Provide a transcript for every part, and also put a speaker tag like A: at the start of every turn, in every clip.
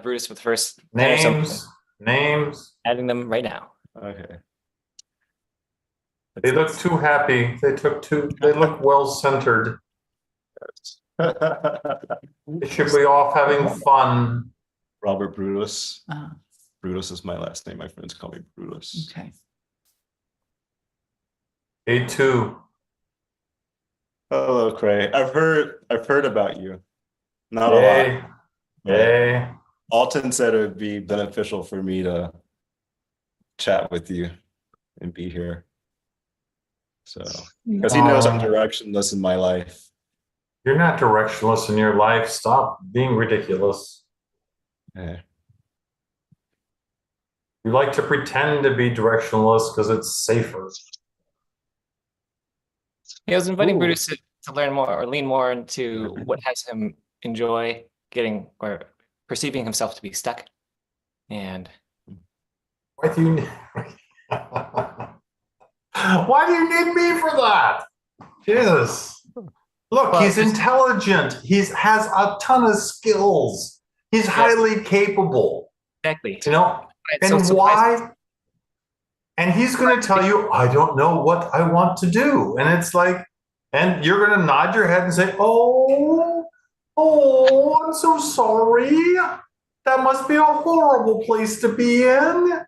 A: Brutus with the first 10 or something.
B: Names.
A: Adding them right now.
C: Okay.
B: They look too happy. They look well-centered. They should be off having fun.
C: Robert Brutus.
D: Uh,
C: Brutus is my last name. My friends call me Brutus.
D: okay.
B: A2.
C: Hello, Cray. I've heard about you. Not a lot.
B: Hey.
C: Alton said it would be beneficial for me to chat with you and be here. So, because he knows I'm directionless in my life.
B: You're not directionless in your life. Stop being ridiculous.
C: Yeah.
B: You like to pretend to be directionless because it's safer.
A: He was inviting Brutus to learn more or lean more into what has him enjoy getting or perceiving himself to be stuck. And
B: why do you need me for that? Jesus. Look, he's intelligent. He has a ton of skills. He's highly capable.
A: Exactly.
B: You know? And why? And he's going to tell you, I don't know what I want to do. And it's like, and you're going to nod your head and say, oh, I'm so sorry. That must be a horrible place to be in.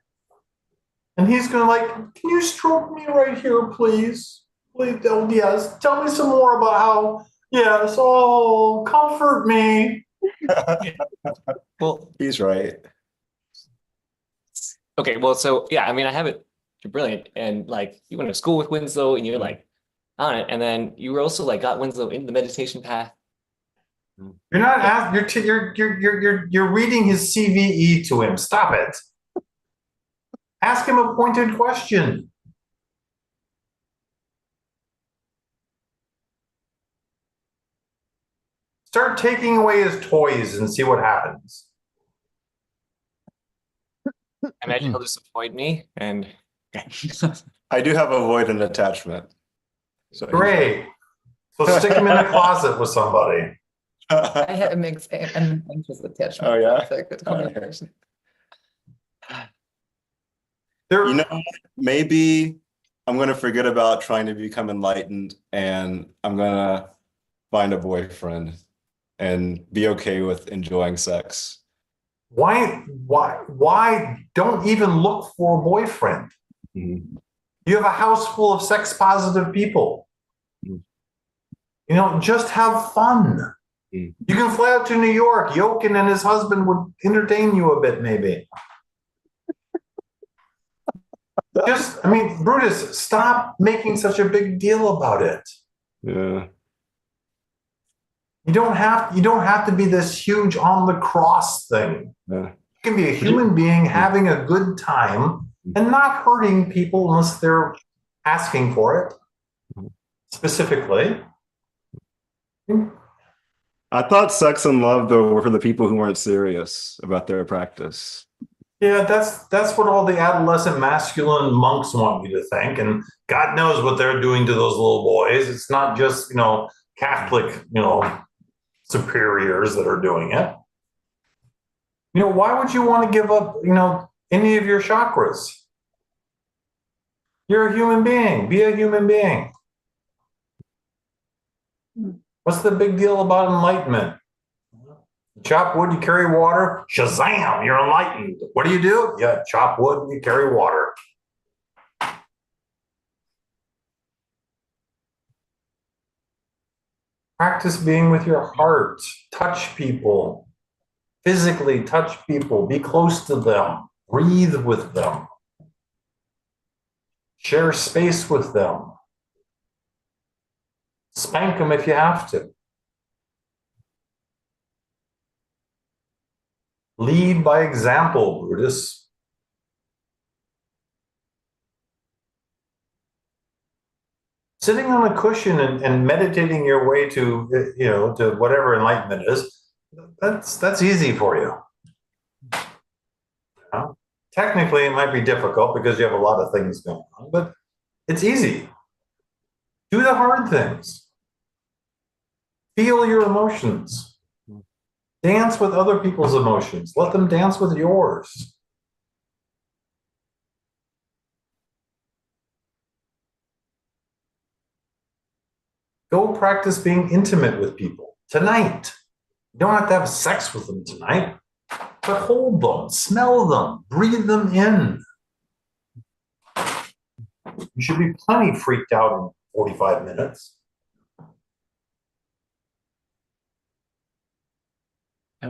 B: And he's going to like, can you stroke me right here, please? Please, oh, yes. Tell me some more about how, yes, oh, comfort me.
A: Well,
C: he's right.
A: Okay, well, so yeah, I mean, I have it. You're brilliant, and like you went to school with Winslow, and you're like on it, and then you were also like got Winslow into the meditation path.
B: You're not asking. You're reading his CVE to him. Stop it. Ask him a pointed question. Start taking away his toys and see what happens.
A: I imagine he'll just avoid me, and
C: I do have avoidant attachment.
B: So great. So stick him in the closet with somebody.
D: I have an anxious attachment.
C: Oh yeah.
D: Good combination.
C: You know, maybe I'm going to forget about trying to become enlightened, and I'm going to find a boyfriend and be okay with enjoying sex.
B: Why don't even look for a boyfriend?
C: Mm-hmm.
B: You have a house full of sex positive people. Mm-hmm. You know, just have fun. Mm-hmm. You can fly out to New York. Jochen and his husband would entertain you a bit, maybe. I mean, Brutus, stop making such a big deal about it.
C: Yeah.
B: You don't have to be this huge on the cross thing. Yeah. You can be a human being having a good time and not hurting people unless they're asking for it specifically.
C: I thought sex and love, though, were for the people who weren't serious about their practice.
B: Yeah, that's what all the adolescent masculine monks want you to think, and God knows what they're doing to those little boys. It's not just, you know, Catholic, you know, superiors that are doing it. You know, why would you want to give up, you know, any of your chakras? You're a human being. Be a human being. What's the big deal about enlightenment? Chop wood, you carry water. Shazam, you're enlightened. What do? Yeah, chop wood and you carry water. Practice being with your heart. Touch people. Physically touch people. Be close to them. Breathe with them. Share space with them. Spank them if you have to. Lead by example, Brutus. Sitting on a cushion and meditating your way to, you know, to whatever enlightenment is, that's easy for you. You know? Technically, it might be difficult because you have a lot of things going on, but it's easy. Do the hard things. Feel your emotions. Dance with other people's emotions. Let them dance with yours. Go practice being intimate with people tonight. You don't have to have sex with them tonight, but hold them, smell them, breathe them in. You should be plenty freaked out in 45 minutes.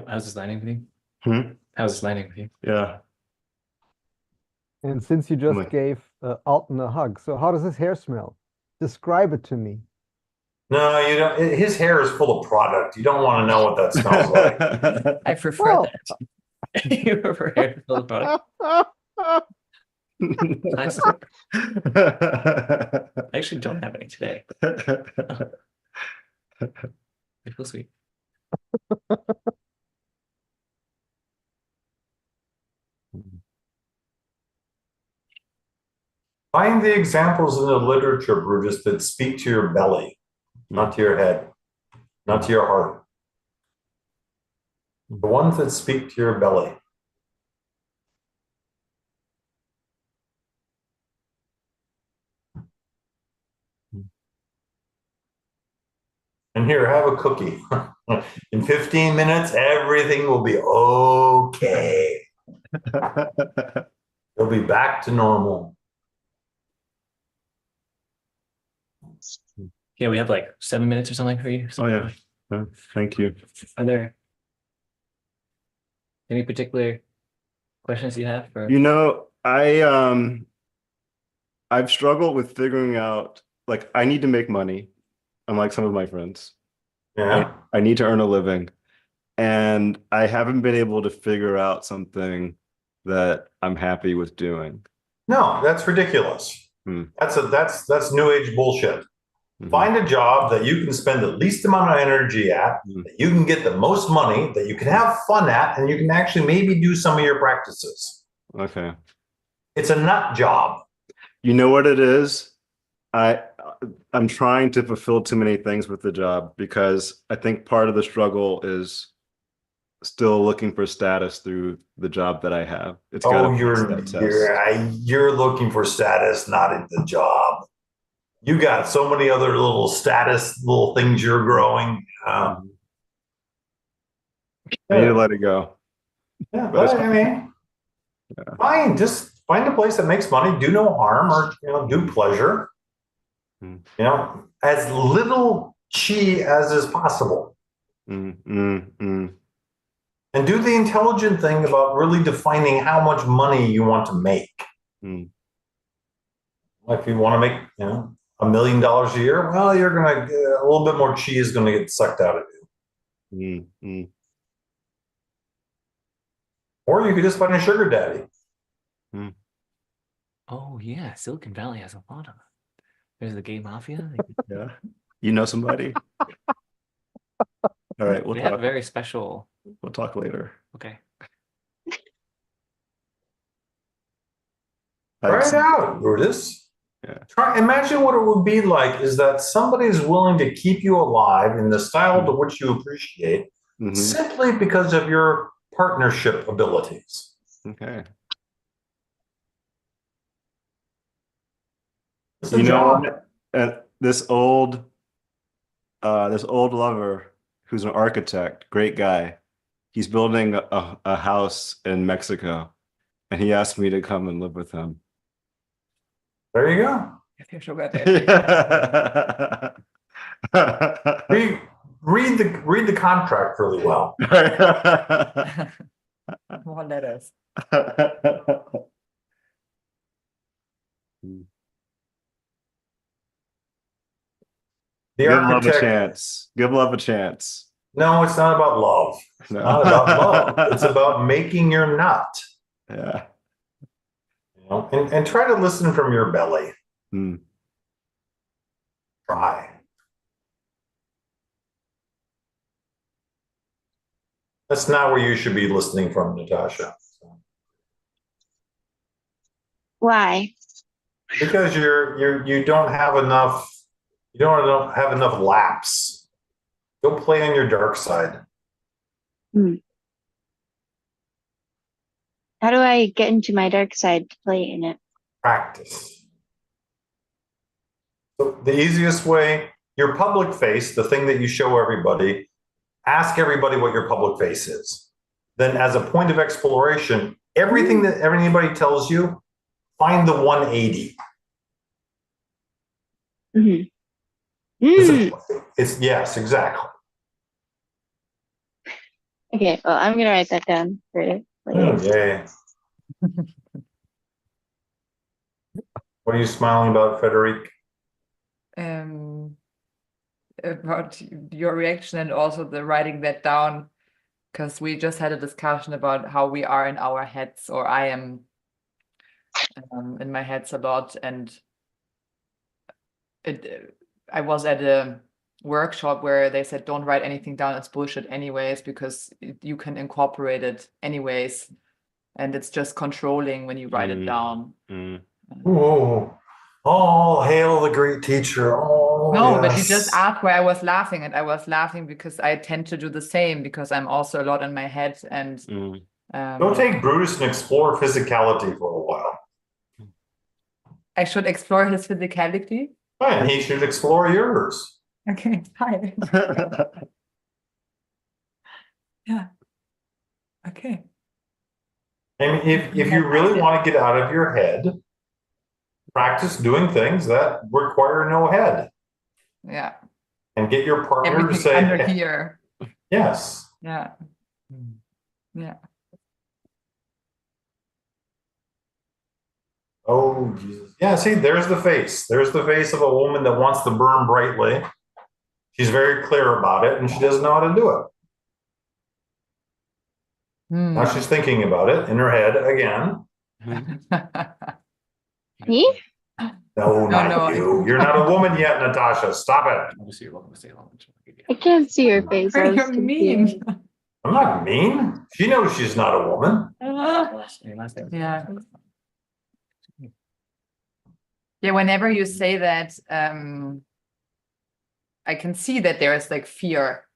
A: How's this landing with you?
C: Hmm?
A: How's this landing with you?
C: Yeah.
E: And since you just
C: Like-
E: gave Alton a hug, so how does his hair smell? Describe it to me.
B: No, you don't. His hair is full of product. You don't want to know what that smells like.
D: I prefer
E: Well,
D: that.
A: You prefer hair to fill the product. Nice. I actually don't have any today. They feel sweet.
B: Find the examples in the literature, Brutus, that speak to your belly, not to your head, not to your heart. The ones that speak to your belly. And here, have a cookie. In 15 minutes, everything will be okay. You'll be back to normal.
A: Yeah, we have like 7 minutes or something for you.
C: Oh yeah. Thank you.
A: Are there any particular questions you have for?
C: You know, I've struggled with figuring out, like, I need to make money, unlike some of my friends.
B: Yeah.
C: I need to earn a living, and I haven't been able to figure out something that I'm happy with doing.
B: No, that's ridiculous.
C: Hmm.
B: That's new age bullshit.
C: Mhm.
B: Find a job that you can spend the least amount of energy at, that you can get the most money, that you can have fun at, and you can actually maybe do some of your practices.
C: Okay.
B: It's a nut job.
C: You know what it is? I'm trying to fulfill too many things with the job, because I think part of the struggle is still looking for status through the job that I have. It's got
B: Oh,
C: to pass that test.
B: you're looking for status, not in the job. You got so many other little status, little things you're growing.
C: I need to let it go.
B: Yeah,
C: But
B: but I mean, fine. Just find a place that makes money, do no harm, or do pleasure.
C: Mm.
B: As little chi as is possible, and do the intelligent thing about really defining how much money you want to make.
C: Mm.
B: If you want to make, $1 million a year, well, you're gonna a little bit more chi is going to get sucked out of you. Or you could just find a sugar daddy.
A: Oh yeah, Silicon Valley has a lot of. There's the gay mafia.
C: Yeah. You know somebody? All right,
A: We have a very special.
C: We'll talk later.
A: Okay.
B: Try it out, Brutus.
C: Yeah.
B: Imagine what it would be like is that somebody is willing to keep you alive in the style to which you appreciate, simply because of your partnership abilities.
C: Okay.
B: It's a job.
C: This old lover who's an architect, great guy. He's building a house in Mexico, and he asked me to come and live with him.
B: There you go. Read the contract really well.
D: More letters.
B: The
C: Give love a
B: architect.
C: chance. Give love a chance.
B: No, it's not about love. It's
C: No.
B: not about love. It's about making your nut.
C: Yeah.
B: And try to listen from your belly. Try. That's not where you should be listening from, Natasha.
F: Why?
B: Because you don't have enough. You don't have enough laps. Go play on your dark side.
F: Hmm. How do I get into my dark side to play in it?
B: Practice. So the easiest way, your public face, the thing that you show everybody, ask everybody what your public face is. Then as a point of exploration, everything that anybody tells you, find the 180.
F: Mm-hmm.
B: It's yes, exactly.
F: Okay, well, I'm gonna write that down for later.
B: Oh, yay. What are you smiling about, Frederic?
D: About your reaction and also the writing that down, because we just had a discussion about how we are in our heads, or I am in my heads a lot, and I was at a workshop where they said don't write anything down, it's bullshit anyways, because you can incorporate it anyways, and it's just controlling when you write it down.
B: Oh, all hail the great teacher. Oh,
D: no, but you
B: yes.
D: just asked why I was laughing, and I was laughing because I tend to do the same, because I'm also a lot in my head. And
B: Go take Brutus and explore physicality for a while.
D: I should explore his physicality.
B: And he should explore yours.
D: Okay, hi. Yeah. Okay.
B: And if you really want to get out of your head, practice doing things that require no head.
D: Yeah.
B: And get your partner
D: Everything
B: to say,
D: under here.
B: Yes.
D: Yeah. Yeah.
B: Oh, Jesus. Yeah, see, there's the face. There's the face of a woman that wants to burn brightly. She's very clear about it, and she doesn't know how to do it. Now she's thinking about it in her head again.
F: Me?
B: No, not
D: no,
B: you. You're not a woman yet, Natasha. Stop it.
F: I can't see your face. I was
D: You're mean.
F: confused.
B: I'm not mean. She knows she's not a woman.
D: Yeah. Yeah, whenever you say that, I can see that there is like fear.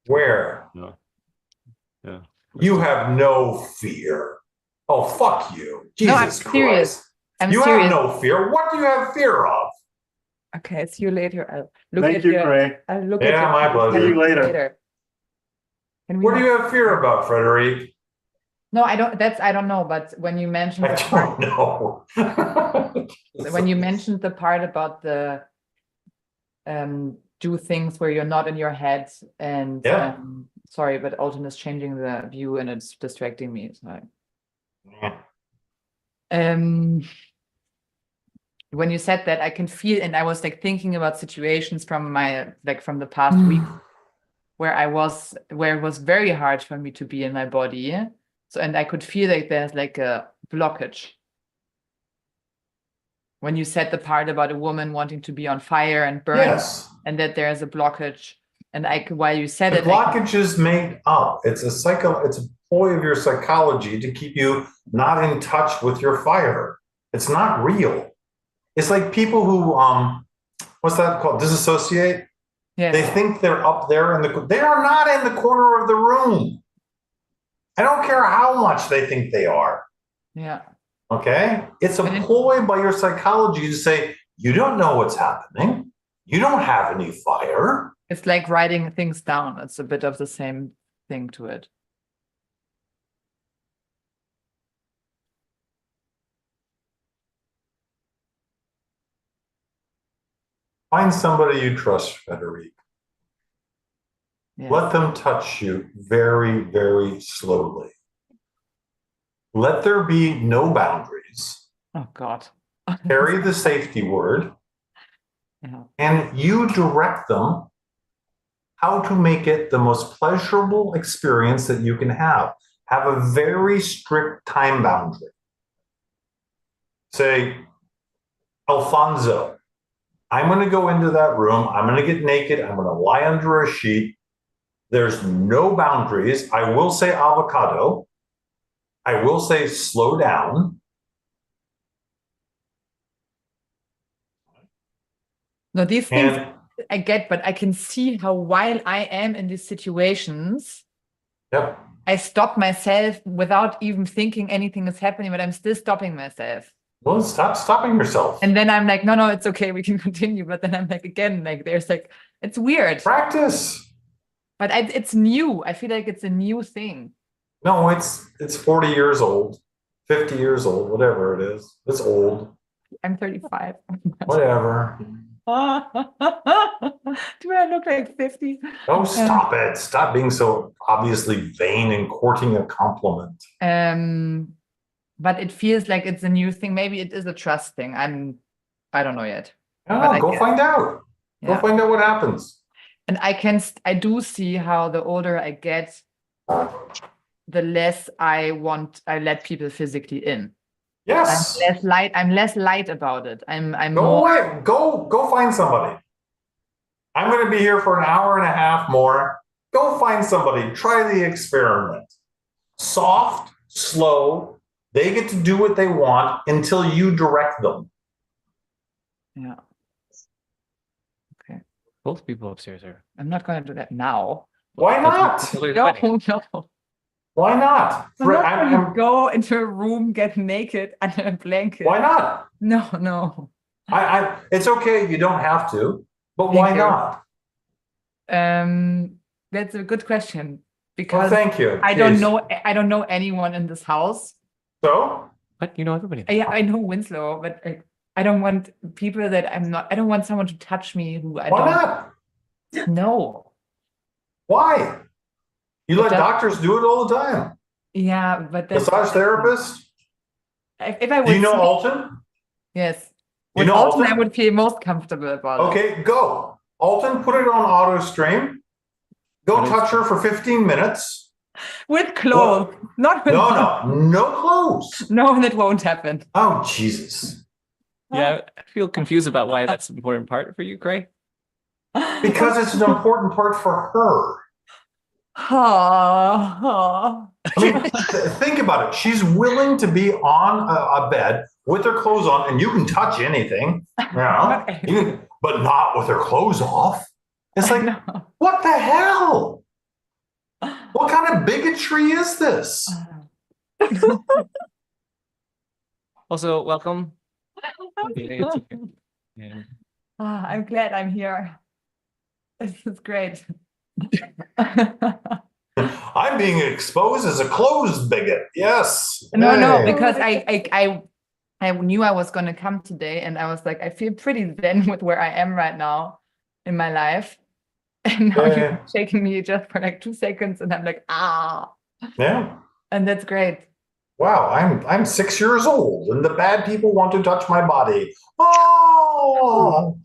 B: Where?
C: No. Yeah.
B: You have no fear. Oh, fuck you. Jesus
D: No, I'm serious.
B: Christ.
D: I'm
B: You
D: serious.
B: have no fear. What do you have fear of?
D: Okay, see you later. I'll look
C: Thank
D: at
C: you,
D: your.
C: Gray.
D: I'll look
B: Yeah,
D: at your
B: my pleasure.
C: See you later.
D: Can we
B: What do you have fear about, Frederic?
D: No, I don't. I don't know. But when you mentioned
B: I
D: the part,
B: don't know.
D: when you mentioned the part about the do things where you're not in your head, and
B: Yeah.
D: sorry, but Alton is changing the view and it's distracting me. So, when you said that, I can feel, and I was like thinking about situations from from the past week where it was very hard for me to be in my body. So, and I could feel like there's like a blockage. When you said the part about a woman wanting to be on fire and burn,
B: Yes.
D: and that there's a blockage, and while you said
B: The
D: it,
B: blockage is made up. It's a ploy of your psychology to keep you not in touch with your fire. It's not real. It's like people who what's that called? Disassociate.
D: yes.
B: They think they're up there they are not in the corner of the room. I don't care how much they think they are.
D: Yeah.
B: Okay? It's a ploy by your psychology to say, you don't know what's happening. You don't have any fire.
D: It's like writing things down. It's a bit of the same thing to it.
B: Find somebody you trust, Frederic.
D: Yes.
B: Let them touch you very, very slowly. Let there be no boundaries.
D: Oh, God.
B: Carry the safety word.
D: Yeah.
B: And you direct them how to make it the most pleasurable experience that you can have. Have a very strict time boundary. Say, Alfonso, I'm going to go into that room. I'm going to get naked. I'm going to lie under a sheet. There's no boundaries. I will say avocado. I will say slow down.
D: No, these things, I get, but I can see how while I am in these situations,
B: Yep.
D: I stop myself without even thinking anything is happening, but I'm still stopping myself.
B: Well, stop stopping yourself.
D: And then I'm like, no, it's okay, we can continue. But then I'm like, again, like there's like, it's weird.
B: Practice.
D: But it's new. I feel like it's a new thing.
B: No, it's 40 years old, 50 years old, whatever it is. It's old.
D: I'm 35.
B: Whatever.
D: Do I look like 50?
B: Oh, stop it. Stop being so obviously vain and courting a compliment.
D: But it feels like it's a new thing. Maybe it is a trust thing. I don't know yet.
B: Oh, go find out. Go find out what happens.
D: And I do see how the older I get, the less I let people physically in.
B: Yes.
D: I'm less light about it. I'm
B: Go
D: more
B: away. Go find somebody. I'm going to be here for an hour and a half more. Go find somebody. Try the experiment. Soft, slow. They get to do what they want until you direct them.
D: Yeah. Okay.
A: Both people upstairs are.
D: I'm not going to do that now.
B: Why not?
D: No.
B: Why not?
D: I'm not going to go into a room, get naked under a blanket.
B: Why not?
D: No.
B: It's okay. You don't have to. But why not?
D: That's a good question because
B: thank you.
D: I don't know anyone in this house.
B: So?
A: But you know everybody.
D: Yeah, I know Winslow, but I don't want people that I don't want someone to touch me who I
B: Why
D: don't.
B: not?
D: No.
B: Why? You let doctors do it all the time.
D: Yeah, but that's
B: massage therapist.
D: If I would.
B: Do you know Alton?
D: Yes.
B: You know
D: Alton, I would feel most comfortable about it.
B: Okay, go. Alton, put it on auto stream. Go touch her for 15 minutes.
D: With clothes. Not with
B: No clothes.
D: No, that won't happen.
B: Oh, Jesus.
A: Yeah, I feel confused about why that's an important part for you, Gray.
B: Because it's an important part for her. I mean, think about it. She's willing to be on a bed with her clothes on, and you can touch anything, but not with her clothes off. It's like, what the hell? What kind of bigotry is this?
D: Also, welcome. I'm glad I'm here. This is great.
B: I'm being exposed as a closed bigot. Yes.
D: No, because I knew I was going to come today, and I was like, I feel pretty zen with where I am right now in my life. And now you're shaking me just for like 2 seconds, and I'm like,
B: Yeah.
D: And that's great.
B: Wow, I'm 6 years old, and the bad people want to touch my body. Oh.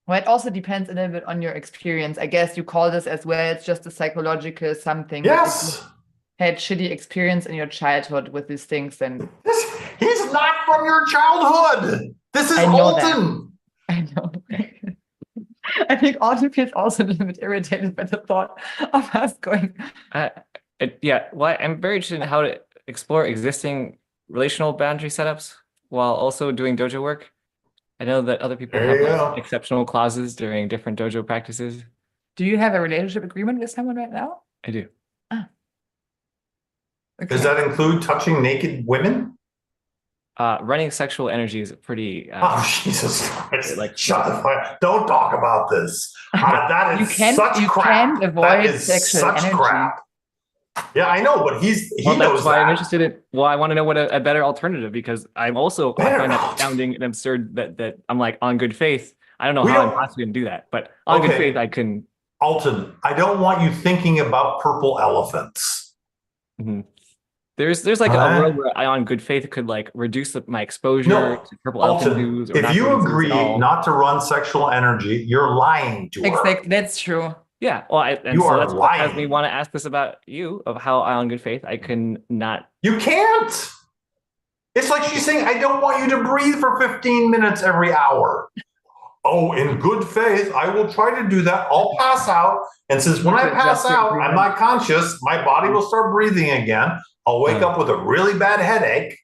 D: Well, it also depends a little bit on your experience. I guess you call this as well. It's just a psychological something.
B: Yes.
D: If you had shitty experience in your childhood with these things, then
B: he's not from your childhood. This is Alton.
D: I know. I think Alton feels also a little bit irritated by the thought of us going.
A: Well, I'm very interested in how to explore existing relational boundary setups while also doing dojo work. I know that other people have exceptional clauses during different dojo practices.
D: Do you have a relationship agreement with someone right now?
A: I do.
D: Okay.
B: Does that include touching naked women?
A: Running sexual energy is pretty.
B: Jesus Christ! Shut the fuck! Don't talk about this. That is such crap.
D: You can't avoid sexual energy.
B: Crap. Yeah, I know, but he knows
A: that's why I'm interested in. Well, I want to know what a better alternative, because I'm also I find that astounding and absurd that I'm like, on good faith. I don't know how I'm possibly going to do that, but on good faith, I can.
B: Alton, I don't want you thinking about purple elephants.
A: Mm-hmm. There's like a world where I, on good faith, could like reduce my exposure to purple elephant news. Or
B: if you agree not to run sexual energy, you're lying to her.
D: Exactly, that's true.
A: Yeah, well, that's what has me want to ask this about you, of how I, on good faith, I can not.
B: You can't. It's like she's saying, I don't want you to breathe for 15 minutes every hour. Oh, in good faith, I will try to do that. I'll pass out. And since when I pass out, I'm not conscious, my body will start breathing again. I'll wake up with a really bad headache.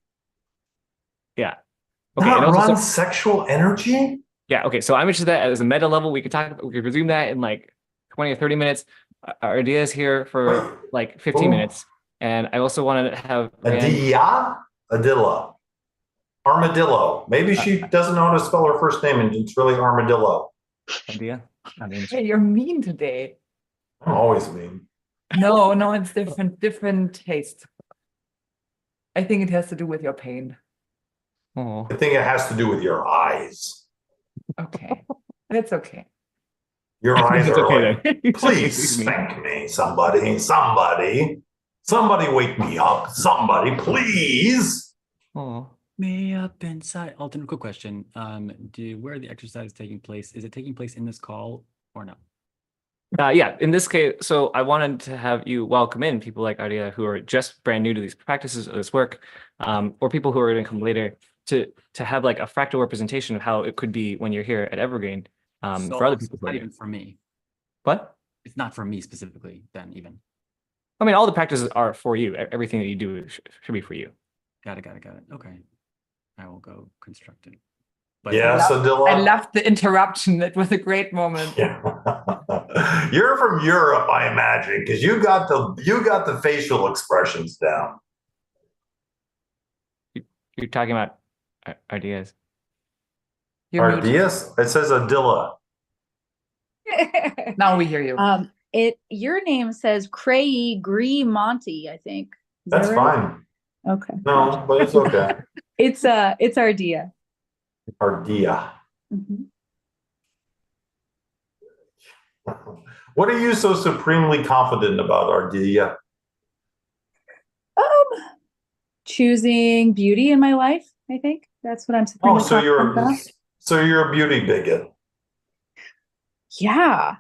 A: Yeah.
B: Okay. Not run sexual energy?
A: Yeah, okay. So I'm interested in that as a meta level. We could resume that in like 20 or 30 minutes. Our idea is here for like 15 minutes. And I also wanted to have
B: Adilla. Armadillo. Maybe she doesn't know how to spell her first name and it's really Armadillo.
A: idea.
D: Hey, you're mean today.
B: I'm always mean.
D: No, it's different taste. I think it has to do with your pain.
A: Oh.
B: I think it has to do with your eyes.
D: Okay, that's okay.
B: Your eyes
A: It's
B: are
A: okay
B: like,
A: then.
B: please thank me, somebody, wake me up, somebody, please.
A: Oh.
G: Way up inside. Alton, quick question. Where the exercise is taking place? Is it taking place in this call or no?
A: Yeah, in this case, so I wanted to have you welcome in people like Ardia who are just brand new to these practices or this work, or people who are going to come later to have like a fractal representation of how it could be when you're here at Evergreen for other people.
G: It's not even for me.
A: What?
G: It's not for me specifically then even.
A: I mean, all the practices are for you. Everything that you do should be for you.
G: Got it. Okay. I will go construct it. But
B: Yes, Adilla.
D: I loved the interruption. It was a great moment.
B: Yeah. You're from Europe, I imagine, because you got the facial expressions down.
A: You're talking about ideas.
B: Ideas? It says Adilla.
D: Now we hear you.
H: Your name says Cray Gree Monty, I think. Is
B: That's
H: that right?
B: fine.
H: Okay.
B: No, but it's okay.
H: It's Ardia.
B: Ardia.
H: Mm-hmm.
B: What are you so supremely confident about, Ardia?
H: Choosing beauty in my life, I think. That's what I'm supremely confident about.
B: So you're a beauty bigot.
H: Yeah.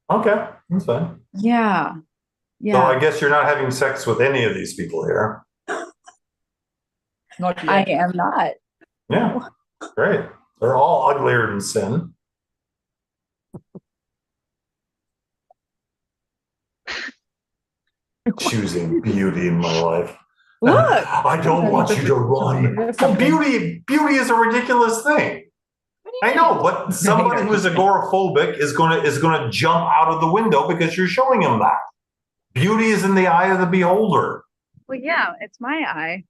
B: Okay, that's fine.
H: Yeah.
B: So I guess you're not having sex with any of these people here.
D: Not yet.
H: I am not.
B: Yeah, great. They're all uglier than sin. Choosing beauty in my life.
H: Look.
B: I don't want you to run. Well, beauty is a ridiculous thing. I know, but somebody who's agoraphobic is gonna jump out of the window because you're showing him that. Beauty is in the eye of the beholder.
H: Well, yeah, it's my eye.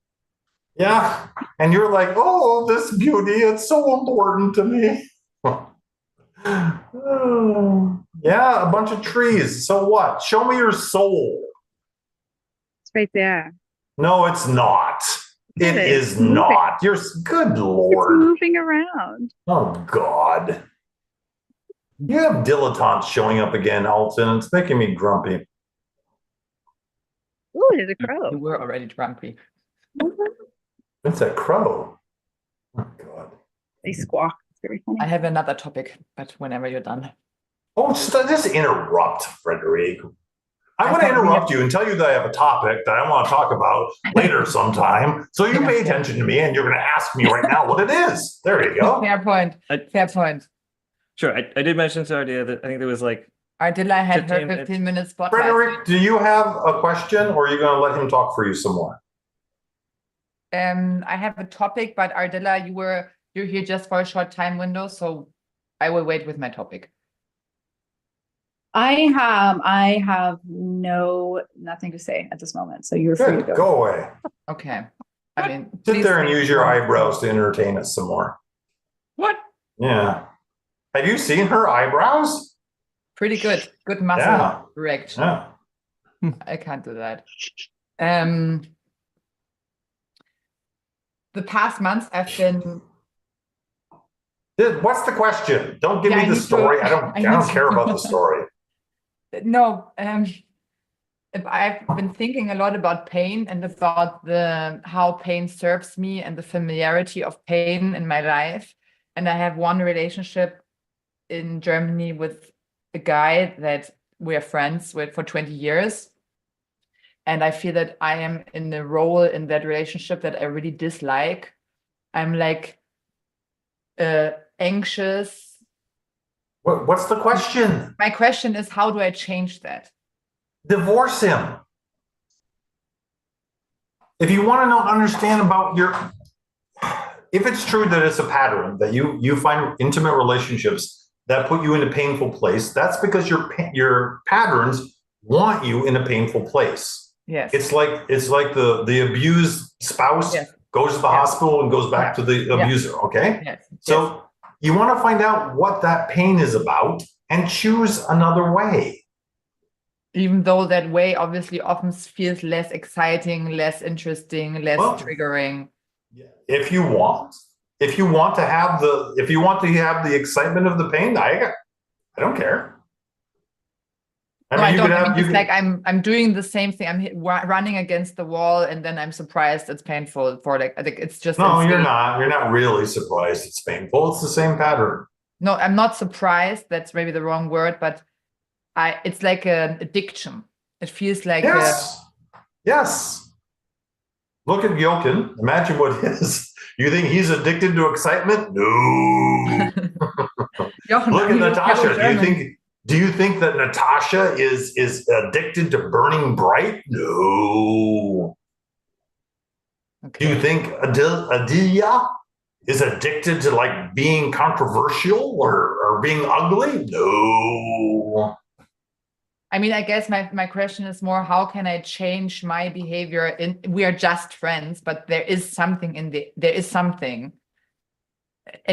B: Yeah, and you're like, oh, this beauty, it's so important to me. Oh, yeah, a bunch of trees. So what? Show me your soul.
H: It's right there.
B: No, it's not. It is not. You're good Lord.
H: It's moving around.
B: Oh God. You have dilettantes showing up again, Alton. It's making me grumpy.
H: Oh, there's a crow.
D: You were already grumpy.
B: It's a crow. Oh God.
H: They squawk. It's very funny.
D: I have another topic, but whenever you're done.
B: Oh, just interrupt, Frederic. I'm going to interrupt you and tell you that I have a topic that I want to talk about later sometime. So you pay attention to me and you're going to ask me right now what it is. There you go.
D: Fair point. Fair point.
A: Sure, I did mention to Ardia that I think there was like
D: Ardilla had her
A: 15
D: 15 minutes spotlight.
B: Frederic, do you have a question or are you going to let him talk for you some more?
D: I have a topic, but Ardilla, you're here just for a short time window, so I will wait with my topic.
H: I have nothing to say at this moment, so you're free to
B: Good,
H: go.
B: go away.
D: Okay. I mean,
B: Sit there and
D: please
B: use your eyebrows to entertain us some more.
D: What?
B: Yeah. Have you seen her eyebrows?
D: Pretty good. Good muscle
B: Yeah.
D: correct.
B: Yeah.
D: I can't do that. The past months I've been
B: What's the question? Don't give
D: Yeah,
B: me
D: I
B: the
D: need to-
B: story. I
D: I
B: don't
D: need
B: care
D: to-
B: about the story.
D: no, if I've been thinking a lot about pain and about how pain serves me and the familiarity of pain in my life. And I have one relationship in Germany with a guy that we are friends with for 20 years. And I feel that I am in a role in that relationship that I really dislike. I'm like anxious.
B: What's the question?
D: My question is, how do I change that?
B: Divorce him. If you want to understand about if it's true that it's a pattern that you find intimate relationships that put you in a painful place, that's because your patterns want you in a painful place.
D: Yes.
B: It's like the abused spouse goes to the hospital and goes back to the abuser. Okay.
D: Yes.
B: So you want to find out what that pain is about and choose another way.
D: Even though that way obviously often feels less exciting, less interesting, less triggering.
B: If you want to have the excitement of the pain, I don't care.
D: I don't. It's like I'm doing the same thing. I'm running against the wall, and then I'm surprised it's painful. For like it's just
B: no,
D: insane.
B: You're not. You're not really surprised it's painful. It's the same pattern.
D: No, I'm not surprised. That's maybe the wrong word, but it's like an addiction. It feels like
B: yes. Look at Jochen. Imagine what his. You think he's addicted to excitement? No. Look at Natasha. Do you think that Natasha is addicted to burning bright? No. Okay. Do you think Adelia is addicted to like being controversial or being ugly? No.
D: I mean, I guess my question is more, how can I change my behavior? We are just friends, but there is something and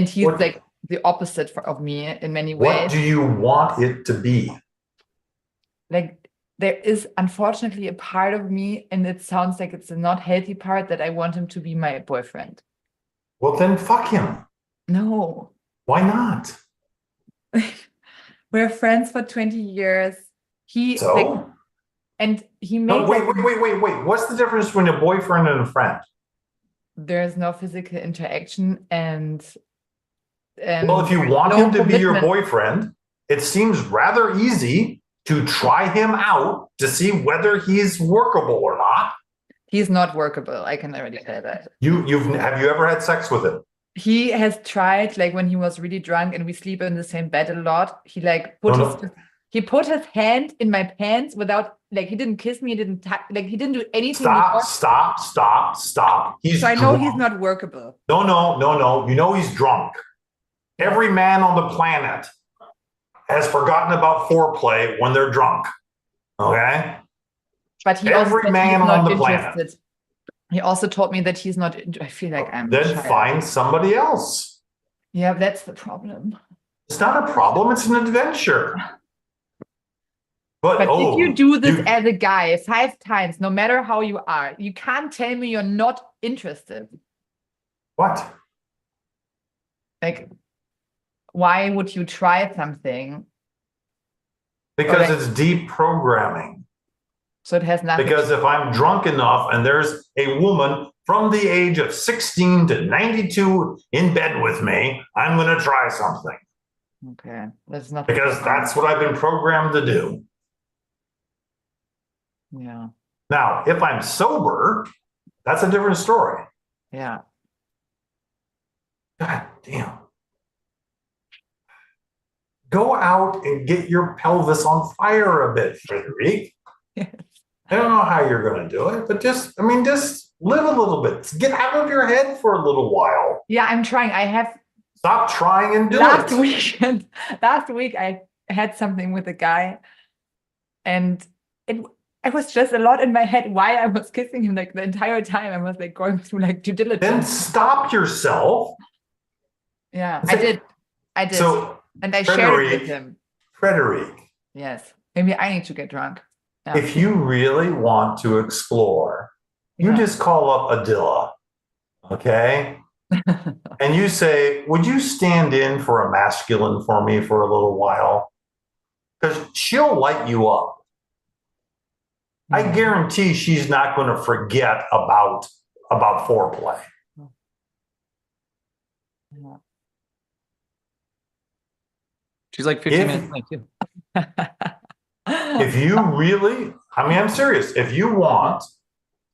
D: he's like the opposite of me in many ways.
B: What do you want it to be?
D: Like, there is unfortunately a part of me, and it sounds like it's a not healthy part, that I want him to be my boyfriend.
B: Well, then fuck him.
D: No.
B: Why not?
D: We're friends for 20 years. He made.
B: No, wait. What's the difference between a boyfriend and a friend?
D: There's no physical interaction and
B: well, if you want him to be your boyfriend, it seems rather easy to try him out to see whether he's workable or not.
D: He's not workable. I can already say that.
B: Have you ever had sex with him?
D: He has tried, like when he was really drunk and we sleep in the same bed a lot. He like he put his hand in my pants without, like, he didn't kiss me, he didn't he didn't do anything.
B: Stop.
D: So I know he's not workable.
B: No. You know he's drunk. Every man on the planet has forgotten about foreplay when they're drunk. Okay?
D: But he
B: every man on the planet.
D: He also told me that he's not. I feel like I'm.
B: Then find somebody else.
D: Yeah, that's the problem.
B: It's not a problem. It's an adventure. But
D: if you do this as a guy 5 times, no matter how you are, you can't tell me you're not interested.
B: What?
D: Like, why would you try something?
B: Because it's deep programming.
D: So it has nothing.
B: Because if I'm drunk enough and there's a woman from the age of 16 to 92 in bed with me, I'm going to try something.
D: Okay. That's nothing.
B: Because that's what I've been programmed to do.
D: Yeah.
B: Now, if I'm sober, that's a different story.
D: Yeah.
B: God damn. Go out and get your pelvis on fire a bit, Frederic.
D: Yes.
B: I don't know how you're going to do it, but just live a little bit. Get out of your head for a little while.
D: Yeah, I'm trying.
B: Stop trying and do
D: it. Last week, I had something with a guy, and it was just a lot in my head why I was kissing him like the entire time. I was like going through like due diligence.
B: Then stop yourself.
D: Yeah, I did.
B: So,
D: and I shared it with him.
B: Frederic.
D: Yes. Maybe I need to get drunk. Yeah.
B: If you really want to explore, you just call up Adila, okay? And you say, would you stand in for a masculine for me for a little while? Because she'll light you up. I guarantee she's not going to forget about foreplay.
D: Yeah.
A: She's like 15 minutes late too.
B: If you really, I'm serious. If you want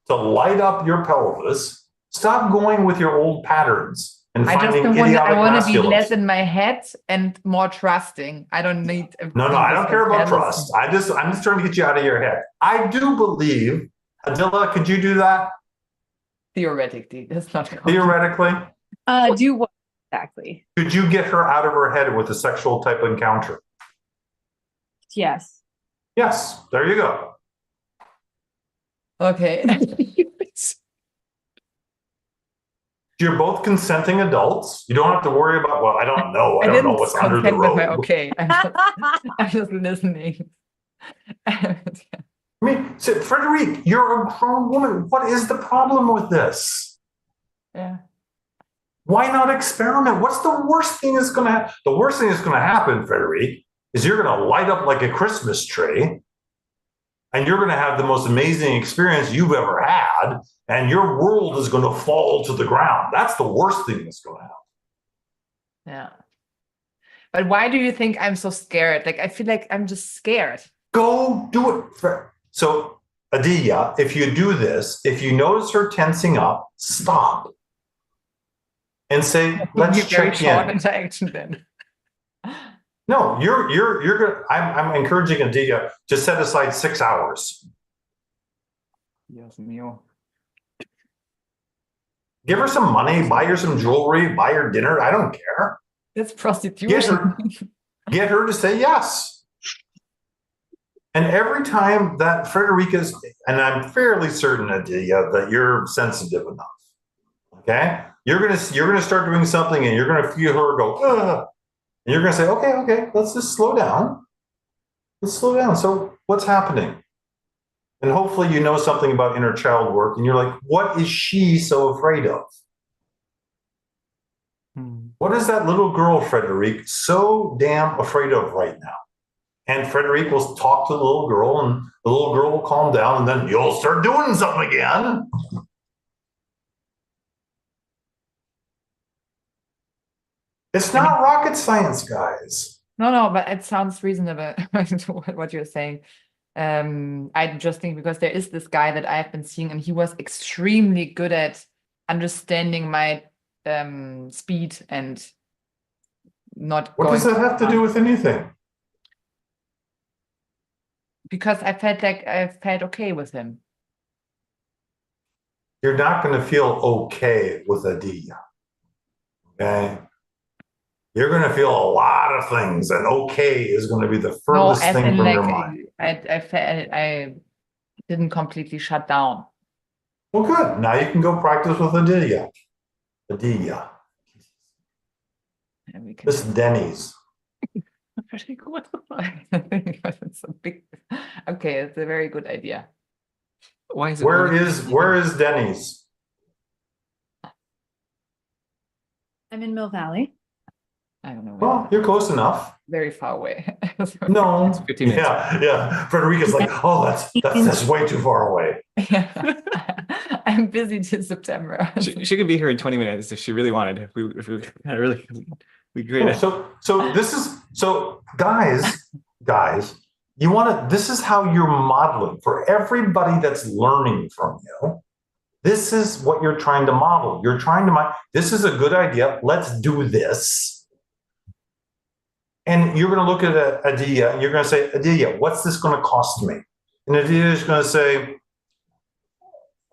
B: to light up your pelvis, stop going with your old patterns and finding idiotic
D: I want to be
B: masculines.
D: less in my head and more trusting. I don't need.
B: No, I don't care about trust. I'm just trying to get you out of your head. I do believe, Adila, could you do that?
D: Theoretically, that's not.
B: Theoretically,
H: Do what exactly?
B: Could you get her out of her head with a sexual type encounter?
H: Yes.
B: Yes, there you go.
D: Okay.
B: You're both consenting adults. You don't have to worry about, well, I don't know. I don't know
D: didn't
B: what's under the
D: consent with my
B: robe.
D: okay. I'm just listening.
B: I mean, Frederique, you're a grown woman. What is the problem with this?
D: Yeah.
B: Why not experiment? What's the worst thing that's going to happen? The worst thing that's going to happen, Frederique, is you're going to light up like a Christmas tree, and you're going to have the most amazing experience you've ever had, and your world is going to fall to the ground. That's the worst thing that's going to happen.
D: Yeah. But why do you think I'm so scared? Like, I feel like I'm just scared.
B: Go do it. So, Adia, if you do this, if you notice her tensing up, stop and say, "Let's
D: very
B: check
D: short
B: in."
D: interaction then.
B: No, you're gonna. I'm encouraging Adia to set aside 6 hours.
A: Yes, Neil.
B: Give her some money, buy her some jewelry, buy her dinner. I don't care.
D: It's prostitution.
B: Get her to say yes. And every time that Frederica's, and I'm fairly certain, Adia, that you're sensitive enough. Okay, you're gonna start doing something, and you're gonna feel her go, ugh. And you're gonna say, okay, let's just slow down. Let's slow down. So what's happening? And hopefully you know something about inner child work, and you're like, what is she so afraid of? What is that little girl, Frederique, so damn afraid of right now? And Frederique will talk to the little girl, and the little girl will calm down, and then you'll start doing something again. It's not rocket science, guys.
D: No, but it sounds reasonable to what you're saying. I just think because there is this guy that I've been seeing, and he was extremely good at understanding my speed and not
B: What
D: going.
B: does that have to do with anything?
D: Because I felt like I felt okay with him.
B: You're not going to feel okay with Adia. Okay? You're going to feel a lot of things, and okay is going to be the furthest thing from your mind.
D: I felt I didn't completely shut down.
B: Well, good. Now you can go practice with Adia. This is Denny's.
D: What the fuck? It's a big. Okay, it's a very good idea.
A: Why is it?
B: Where is Denny's?
H: I'm in Mill Valley.
D: I don't know.
B: Well, you're close enough.
D: Very far away.
B: No.
A: It's 15 minutes.
B: Yeah. Frederica's like, oh, that's way too far away.
D: Yeah. I'm busy till September.
A: She could be here in 20 minutes if she really wanted. If we had really be great.
B: So guys, you want to. This is how you're modeling for everybody that's learning from you. This is what you're trying to model. You're trying to this is a good idea. Let's do this. And you're going to look at Adia, and you're going to say, Adia, what's this going to cost me? And Adia is going to say,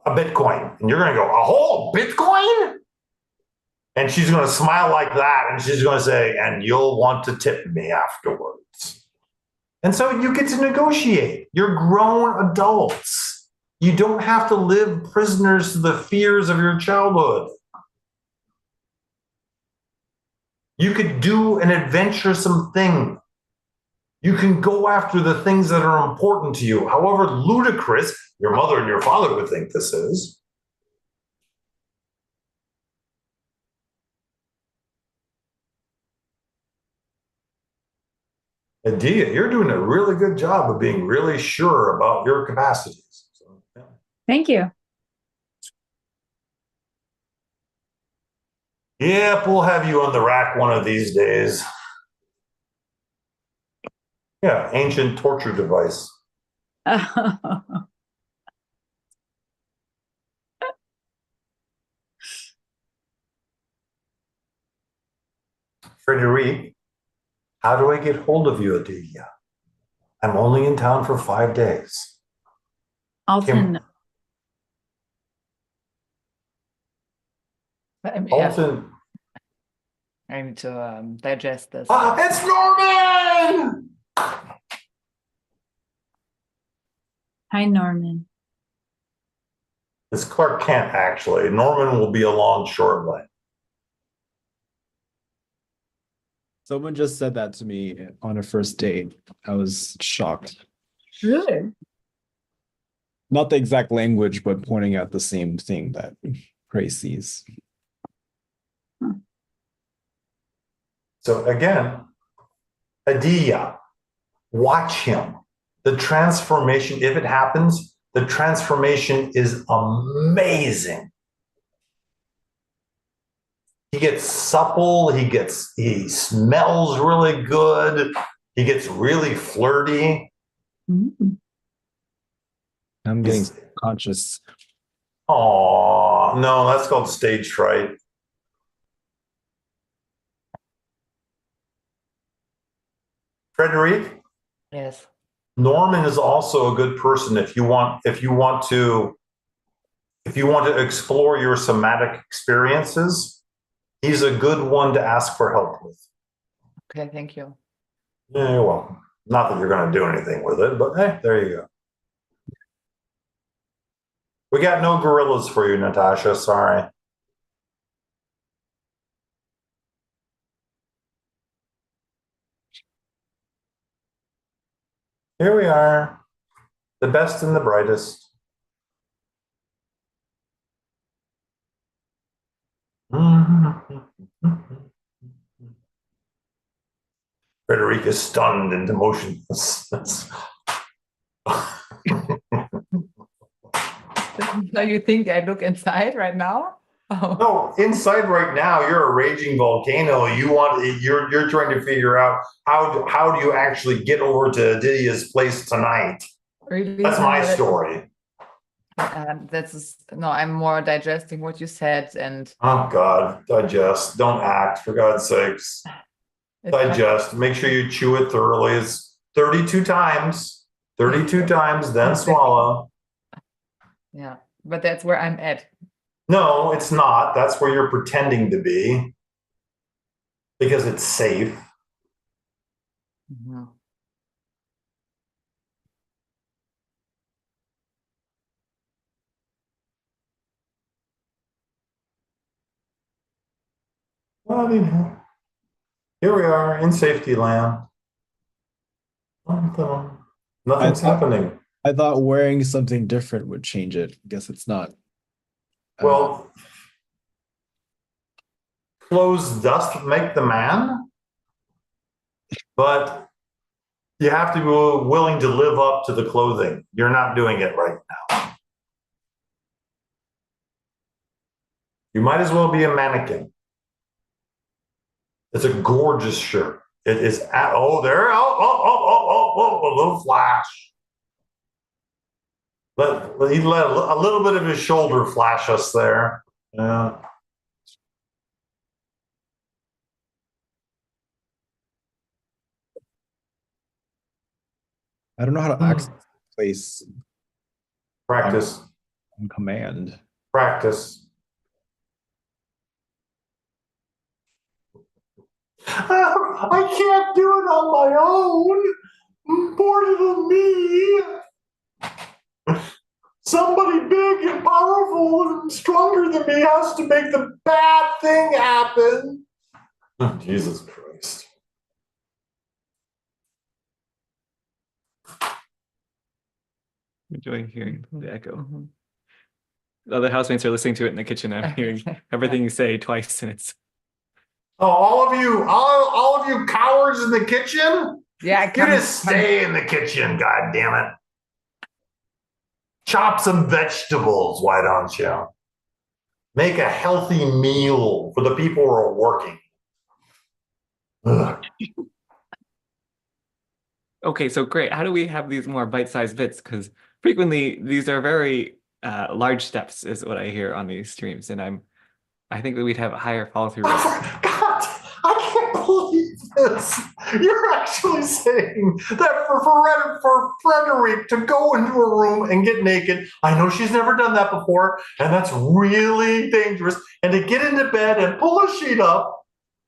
B: a Bitcoin. And you're going to go, a whole Bitcoin? And she's going to smile like that, and she's going to say, and you'll want to tip me afterwards. And so you get to negotiate. You're grown adults. You don't have to live prisoners to the fears of your childhood. You could do an adventuresome thing. You can go after the things that are important to you, however ludicrous your mother and your father would think this is. Adia, you're doing a really good job of being really sure about your capacities. So, yeah.
H: Thank you.
B: Yep, we'll have you on the rack one of these days. Yeah, ancient torture device. Frederique, how do I get hold of you, Adia? I'm only in town for 5 days.
H: Alton.
B: Alton,
D: I need to digest this.
B: It's Norman!
H: Hi, Norman.
B: It's Clark Kent, actually. Norman will be along shortly.
I: Someone just said that to me on a first date. I was shocked.
H: Really?
I: Not the exact language, but pointing out the same thing that Grace sees.
B: So again, Adia, watch him. The transformation, if it happens, the transformation is amazing. He gets supple, he smells really good, he gets really flirty.
H: Mm-hmm.
I: I'm getting conscious.
B: Oh, no, that's called stage fright. Frederic?
D: Yes.
B: Norman is also a good person if you want to explore your somatic experiences. He's a good one to ask for help with.
D: Okay, thank you.
B: Yeah, you're welcome. Not that you're going to do anything with it, but hey, there you go. We got no gorillas for you, Natasha. Sorry. Here we are, the best and the brightest. Frederic is stunned into motionlessness.
D: So you think I look inside right now? Oh.
B: No, inside right now, you're a raging volcano. You're trying to figure out how do you actually get over to Didia's place tonight?
D: Really?
B: That's my story.
D: No, I'm more digesting what you said, and
B: Oh God, digest. Don't act, for God's sakes. Digest. Make sure you chew it thoroughly. It's 32 times. 32 times, then swallow.
D: Yeah, but that's where I'm at.
B: No, it's not. That's where you're pretending to be because it's safe.
D: Mm-hmm.
B: Well, I mean, here we are in safety land. Nothing's happening.
I: I thought wearing something different would change it. I guess it's not.
B: Well, clothes does make the man, but you have to be willing to live up to the clothing. You're not doing it right now. You might as well be a mannequin. It's a gorgeous shirt. It is a little flash. He let a little bit of his shoulder flash us there. Yeah.
I: I don't know how to access the place.
B: Practice.
I: On command.
B: Practice. I can't do it on my own. Poor little me. Somebody big and powerful and stronger than me has to make the bad thing happen. Oh, Jesus Christ.
A: Enjoying hearing the echo. The other housemates are listening to it in the kitchen. I'm hearing everything you say twice, and it's.
B: Oh, all of you cowards in the kitchen?
D: Yeah,
B: you just stay in the kitchen, God damn it. Chop some vegetables, why don't you? Make a healthy meal for the people who are working. Ugh.
A: Okay, so great. How do we have these more bite-sized bits? Because frequently these are very large steps, is what I hear on these streams, and I think that we'd have a higher follow-through rate.
B: God, I can't believe this. You're actually saying that for Frederic to go into a room and get naked, I know she's never done that before, and that's really dangerous, and to get into bed and pull a sheet up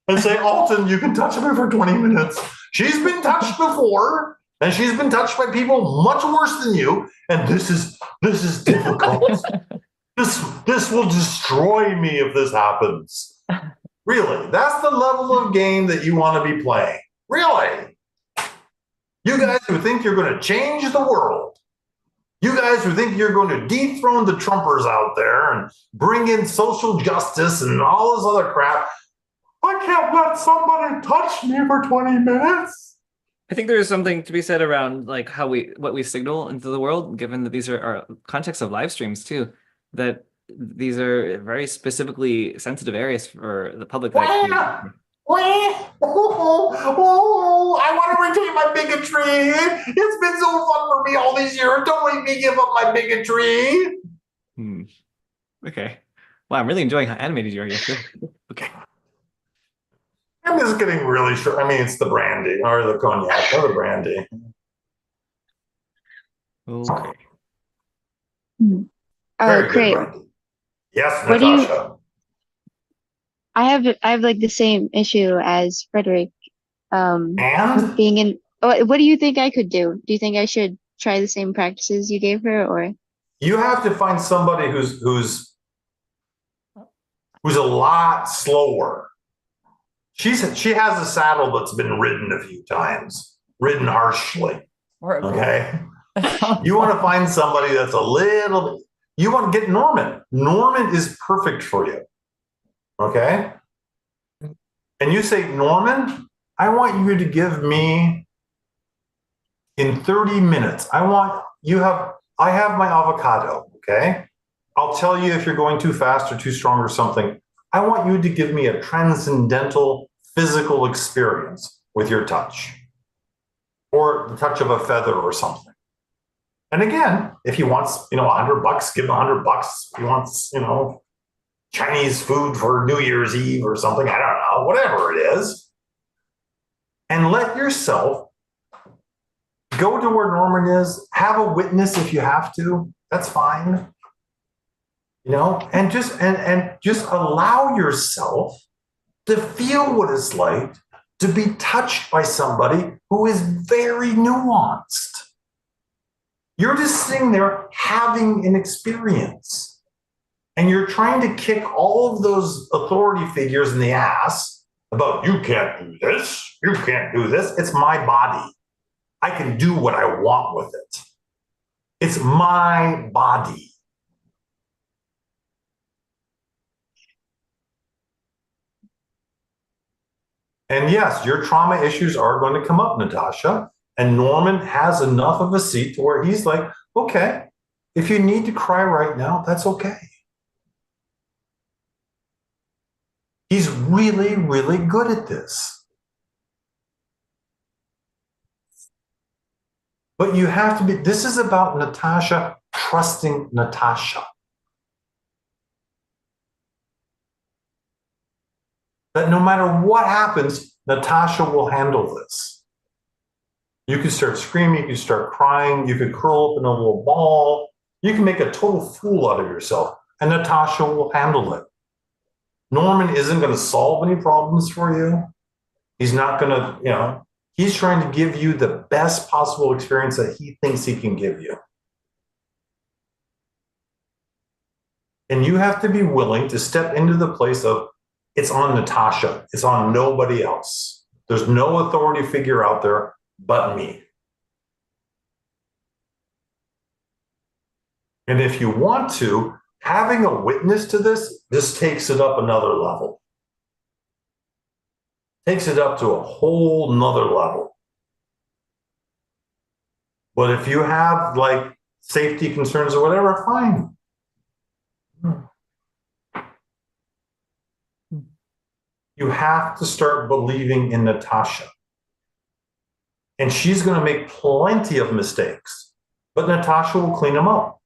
B: and say, Alton, you can touch me for 20 minutes. She's been touched before, and she's been touched by people much worse than you, and this is difficult. This will destroy me if this happens. Really, that's the level of game that you want to be playing. Really. You guys who think you're going to change the world. You guys who think you're going to dethrone the Trumpers out there and bring in social justice and all this other crap. I can't let somebody touch me for 20 minutes.
A: I think there is something to be said around like what we signal into the world, given that these are our context of live streams too, that these are very specifically sensitive areas for the public.
B: I want to retain my bigotry. It's been so fun for me all these years. Don't make me give up my bigotry.
A: Okay. Wow, I'm really enjoying how animated you are. Okay.
B: I'm just getting really short. I mean, it's the brandy or the cognac or the brandy.
A: Okay.
F: Great.
B: Yes,
F: What
B: Natasha.
F: I have like the same issue as Frederick.
B: And
F: being in. What do you think I could do? Do you think I should try the same practices you gave her, or?
B: You have to find somebody who's a lot slower. She has a saddle that's been ridden a few times, ridden harshly. Okay. You want to find somebody that's a little. You want to get Norman. Norman is perfect for you. Okay. And you say, Norman, I want you to give me in 30 minutes. I have my avocado. Okay. I'll tell you if you're going too fast or too strong or something. I want you to give me a transcendental physical experience with your touch or the touch of a feather or something. And again, if he wants, $100, give him $100. If he wants, Chinese food for New Year's Eve or something, I don't know, whatever it is. And let yourself go to where Norman is, have a witness if you have to, that's fine. And just allow yourself to feel what it's like to be touched by somebody who is very nuanced. You're just sitting there having an experience. And you're trying to kick all of those authority figures in the ass about, you can't do this, you can't do this. It's my body. I can do what I want with it. It's my body. And yes, your trauma issues are going to come up, Natasha. And Norman has enough of a seat to where he's like, okay, if you need to cry right now, that's okay. He's really, really good at this. But you have to be, this is about Natasha trusting Natasha. That no matter what happens, Natasha will handle this. You could start screaming, you could start crying, you could curl up in a little ball, you can make a total fool out of yourself, and Natasha will handle it. Norman isn't going to solve any problems for you. He's not going to, he's trying to give you the best possible experience that he thinks he can give you. And you have to be willing to step into the place of, it's on Natasha. It's on nobody else. There's no authority figure out there but me. And if you want to, having a witness to this takes it up another level. Takes it up to a whole nother level. But if you have like safety concerns or whatever, fine. You have to start believing in Natasha. And she's going to make plenty of mistakes, but Natasha will clean them up.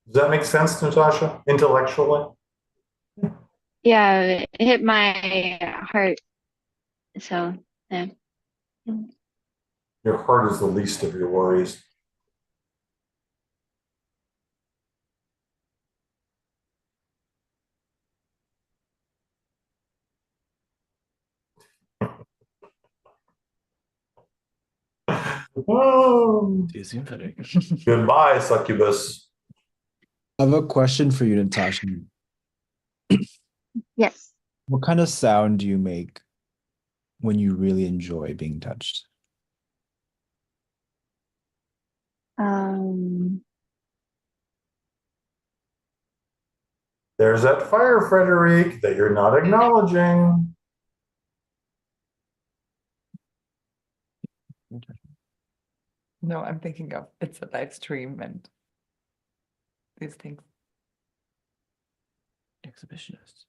B: Does that make sense, Natasha, intellectually?
F: Yeah, it hit my heart. So, yeah.
B: Your heart is the least of your worries. Oh,
A: Too soon, Frederick.
B: goodbye, succubus.
I: I have a question for you, Natasha.
F: Yes.
I: What kind of sound do you make when you really enjoy being touched?
B: There's that fire, Frederic, that you're not acknowledging.
D: No, I'm thinking of it's a live stream and these things.
A: Exhibitionist.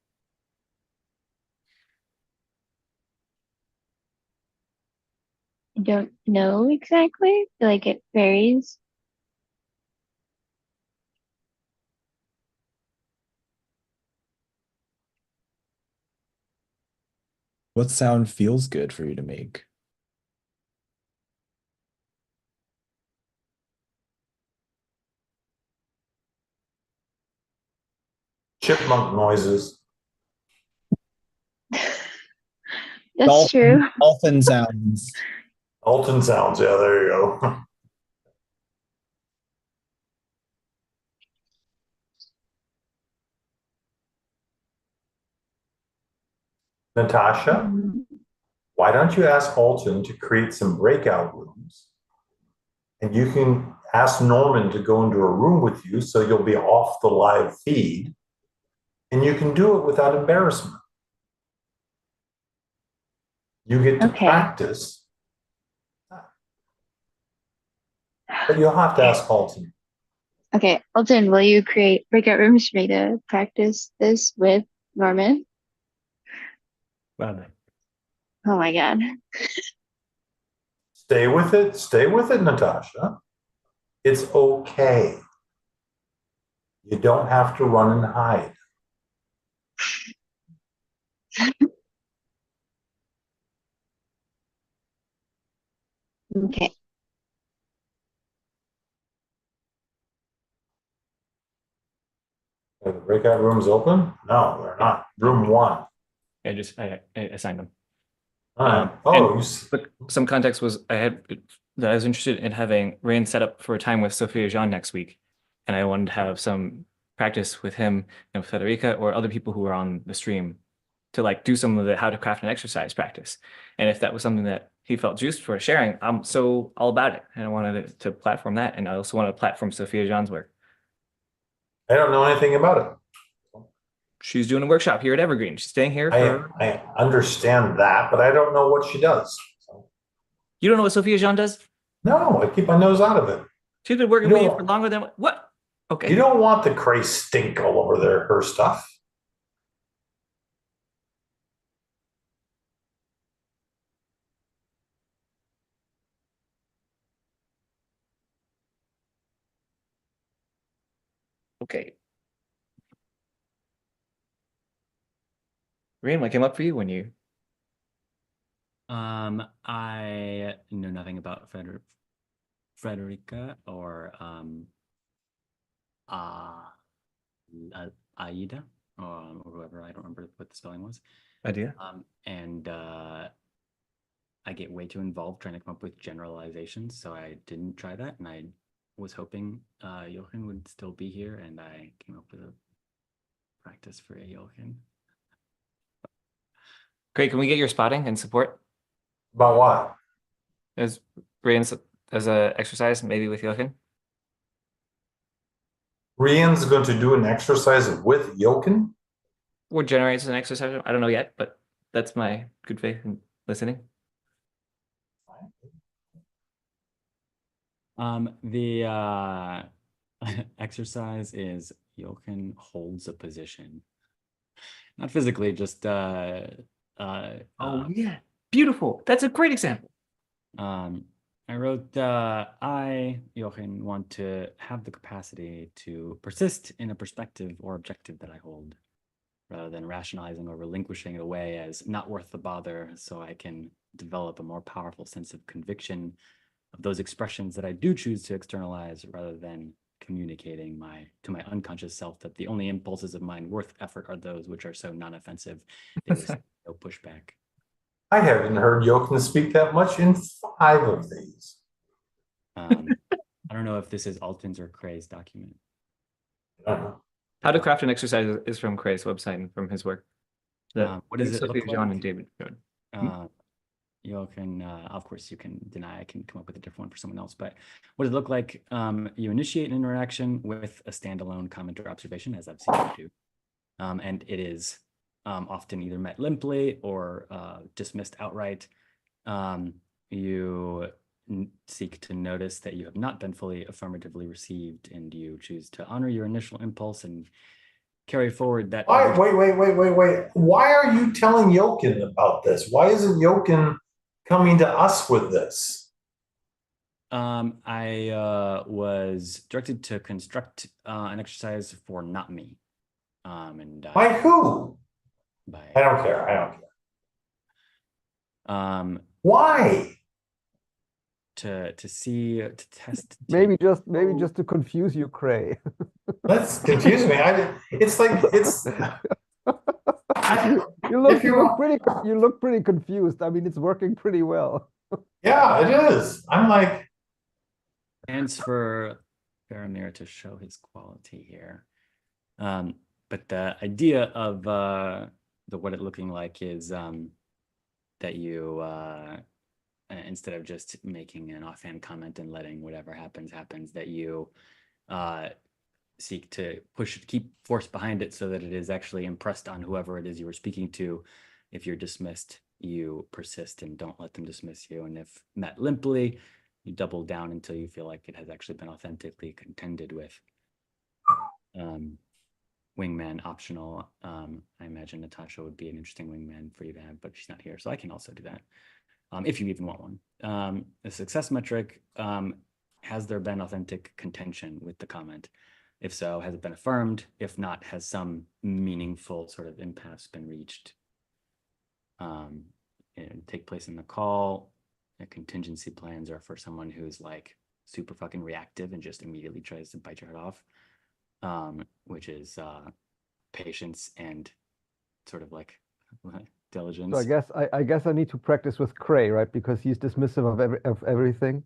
F: I don't know exactly. I feel like it varies.
I: What sound feels good for you to make?
B: Chipmunk noises.
F: That's true.
I: Dolphin sounds.
B: Alton sounds. Yeah, there you go. Natasha,
F: Mm,
B: why don't you ask Alton to create some breakout rooms? And you can ask Norman to go into a room with you so you'll be off the live feed. And you can do it without embarrassment. You get to
F: Okay.
B: practice. But you'll have to ask Alton.
F: Okay, Alton, will you create breakout rooms for me to practice this with Norman?
A: Well,
F: Oh my God.
B: Stay with it. Stay with it, Natasha. It's okay. You don't have to run and hide.
F: Okay.
B: Are the breakout rooms open? No, they're not. Room 1.
A: I assigned them.
B: All right.
A: But some context was I was interested in having Rain set up for a time with Sophia Jean next week, and I wanted to have some practice with him and Federica or other people who were on the stream to like do some of the how to craft an exercise practice. And if that was something that he felt juiced for sharing, I'm so all about it. And I wanted to platform that, and I also want to platform Sophia Jean's work.
B: I don't know anything about it.
A: She's doing a workshop here at Evergreen. She's staying here for.
B: I understand that, but I don't know what she does. So.
A: You don't know what Sophia Jean does?
B: No, I keep my nose out of it.
A: She's been working with you for longer than what? Okay.
B: You don't want the cray stink all over her stuff.
A: Okay. Rain, what came up for you when you?
G: I know nothing about Frederica or Aida or whoever. I don't remember what the spelling was.
A: Idea.
G: And I get way too involved trying to come up with generalizations, so I didn't try that. And I was hoping Jochen would still be here, and I came up with a practice for Jochen.
A: Great. Can we get your spotting and support?
B: About what?
A: As Rain's as a exercise, maybe with Jochen?
B: Rian's going to do an exercise with Jochen?
A: Or generates an exercise. I don't know yet, but that's my good faith in listening.
G: The exercise is Jochen holds a position. Not physically, just
A: oh yeah. Beautiful. That's a great example.
G: I wrote, I, Jochen, want to have the capacity to persist in a perspective or objective that I hold, rather than rationalizing or relinquishing it away as not worth the bother, so I can develop a more powerful sense of conviction of those expressions that I do choose to externalize, rather than communicating to my unconscious self that the only impulses of mine worth effort are those which are so non-offensive they receive no pushback.
B: I haven't heard Jochen speak that much in 5 of these.
G: I don't know if this is Alton's or Cray's document.
A: How to Craft an Exercise is from Cray's website and from his work.
G: What does it
A: Sophie,
G: look
A: John,
G: like?
A: and David showed.
G: You can, of course, you can deny. I can come up with a different one for someone else. But what does it look like? You initiate an interaction with a standalone comment or observation, as I've seen you do. And it is often either met limply or dismissed outright. You seek to notice that you have not been fully affirmatively received, and you choose to honor your initial impulse and carry forward that.
B: Wait. Why are you telling Jochen about this? Why isn't Jochen coming to us with this?
G: I was directed to construct an exercise for not me.
B: By who? I don't care. Why?
G: To test.
E: Maybe just to confuse you, Cray.
B: That's confusing me. It's
E: you look pretty confused. I mean, it's working pretty well.
B: Yeah, it is. I'm like,
G: chance for Faramir to show his quality here. But the idea of what it looking like is that you instead of just making an offhand comment and letting whatever happens, that you seek to keep force behind it so that it is actually impressed on whoever it is you were speaking to. If you're dismissed, you persist and don't let them dismiss you. And if met limply, you double down until you feel like it has actually been authentically contended with. Wingman optional. I imagine Natasha would be an interesting wingman for you to have, but she's not here, so I can also do that. If you even want one. The success metric, has there been authentic contention with the comment? If so, has it been affirmed? If not, has some meaningful sort of impasse been reached? Take place in the call. Contingency plans are for someone who's like super fucking reactive and just immediately tries to bite your head off, which is patience and sort of like diligence.
E: So I guess I need to practice with Cray, right? Because he's dismissive of everything.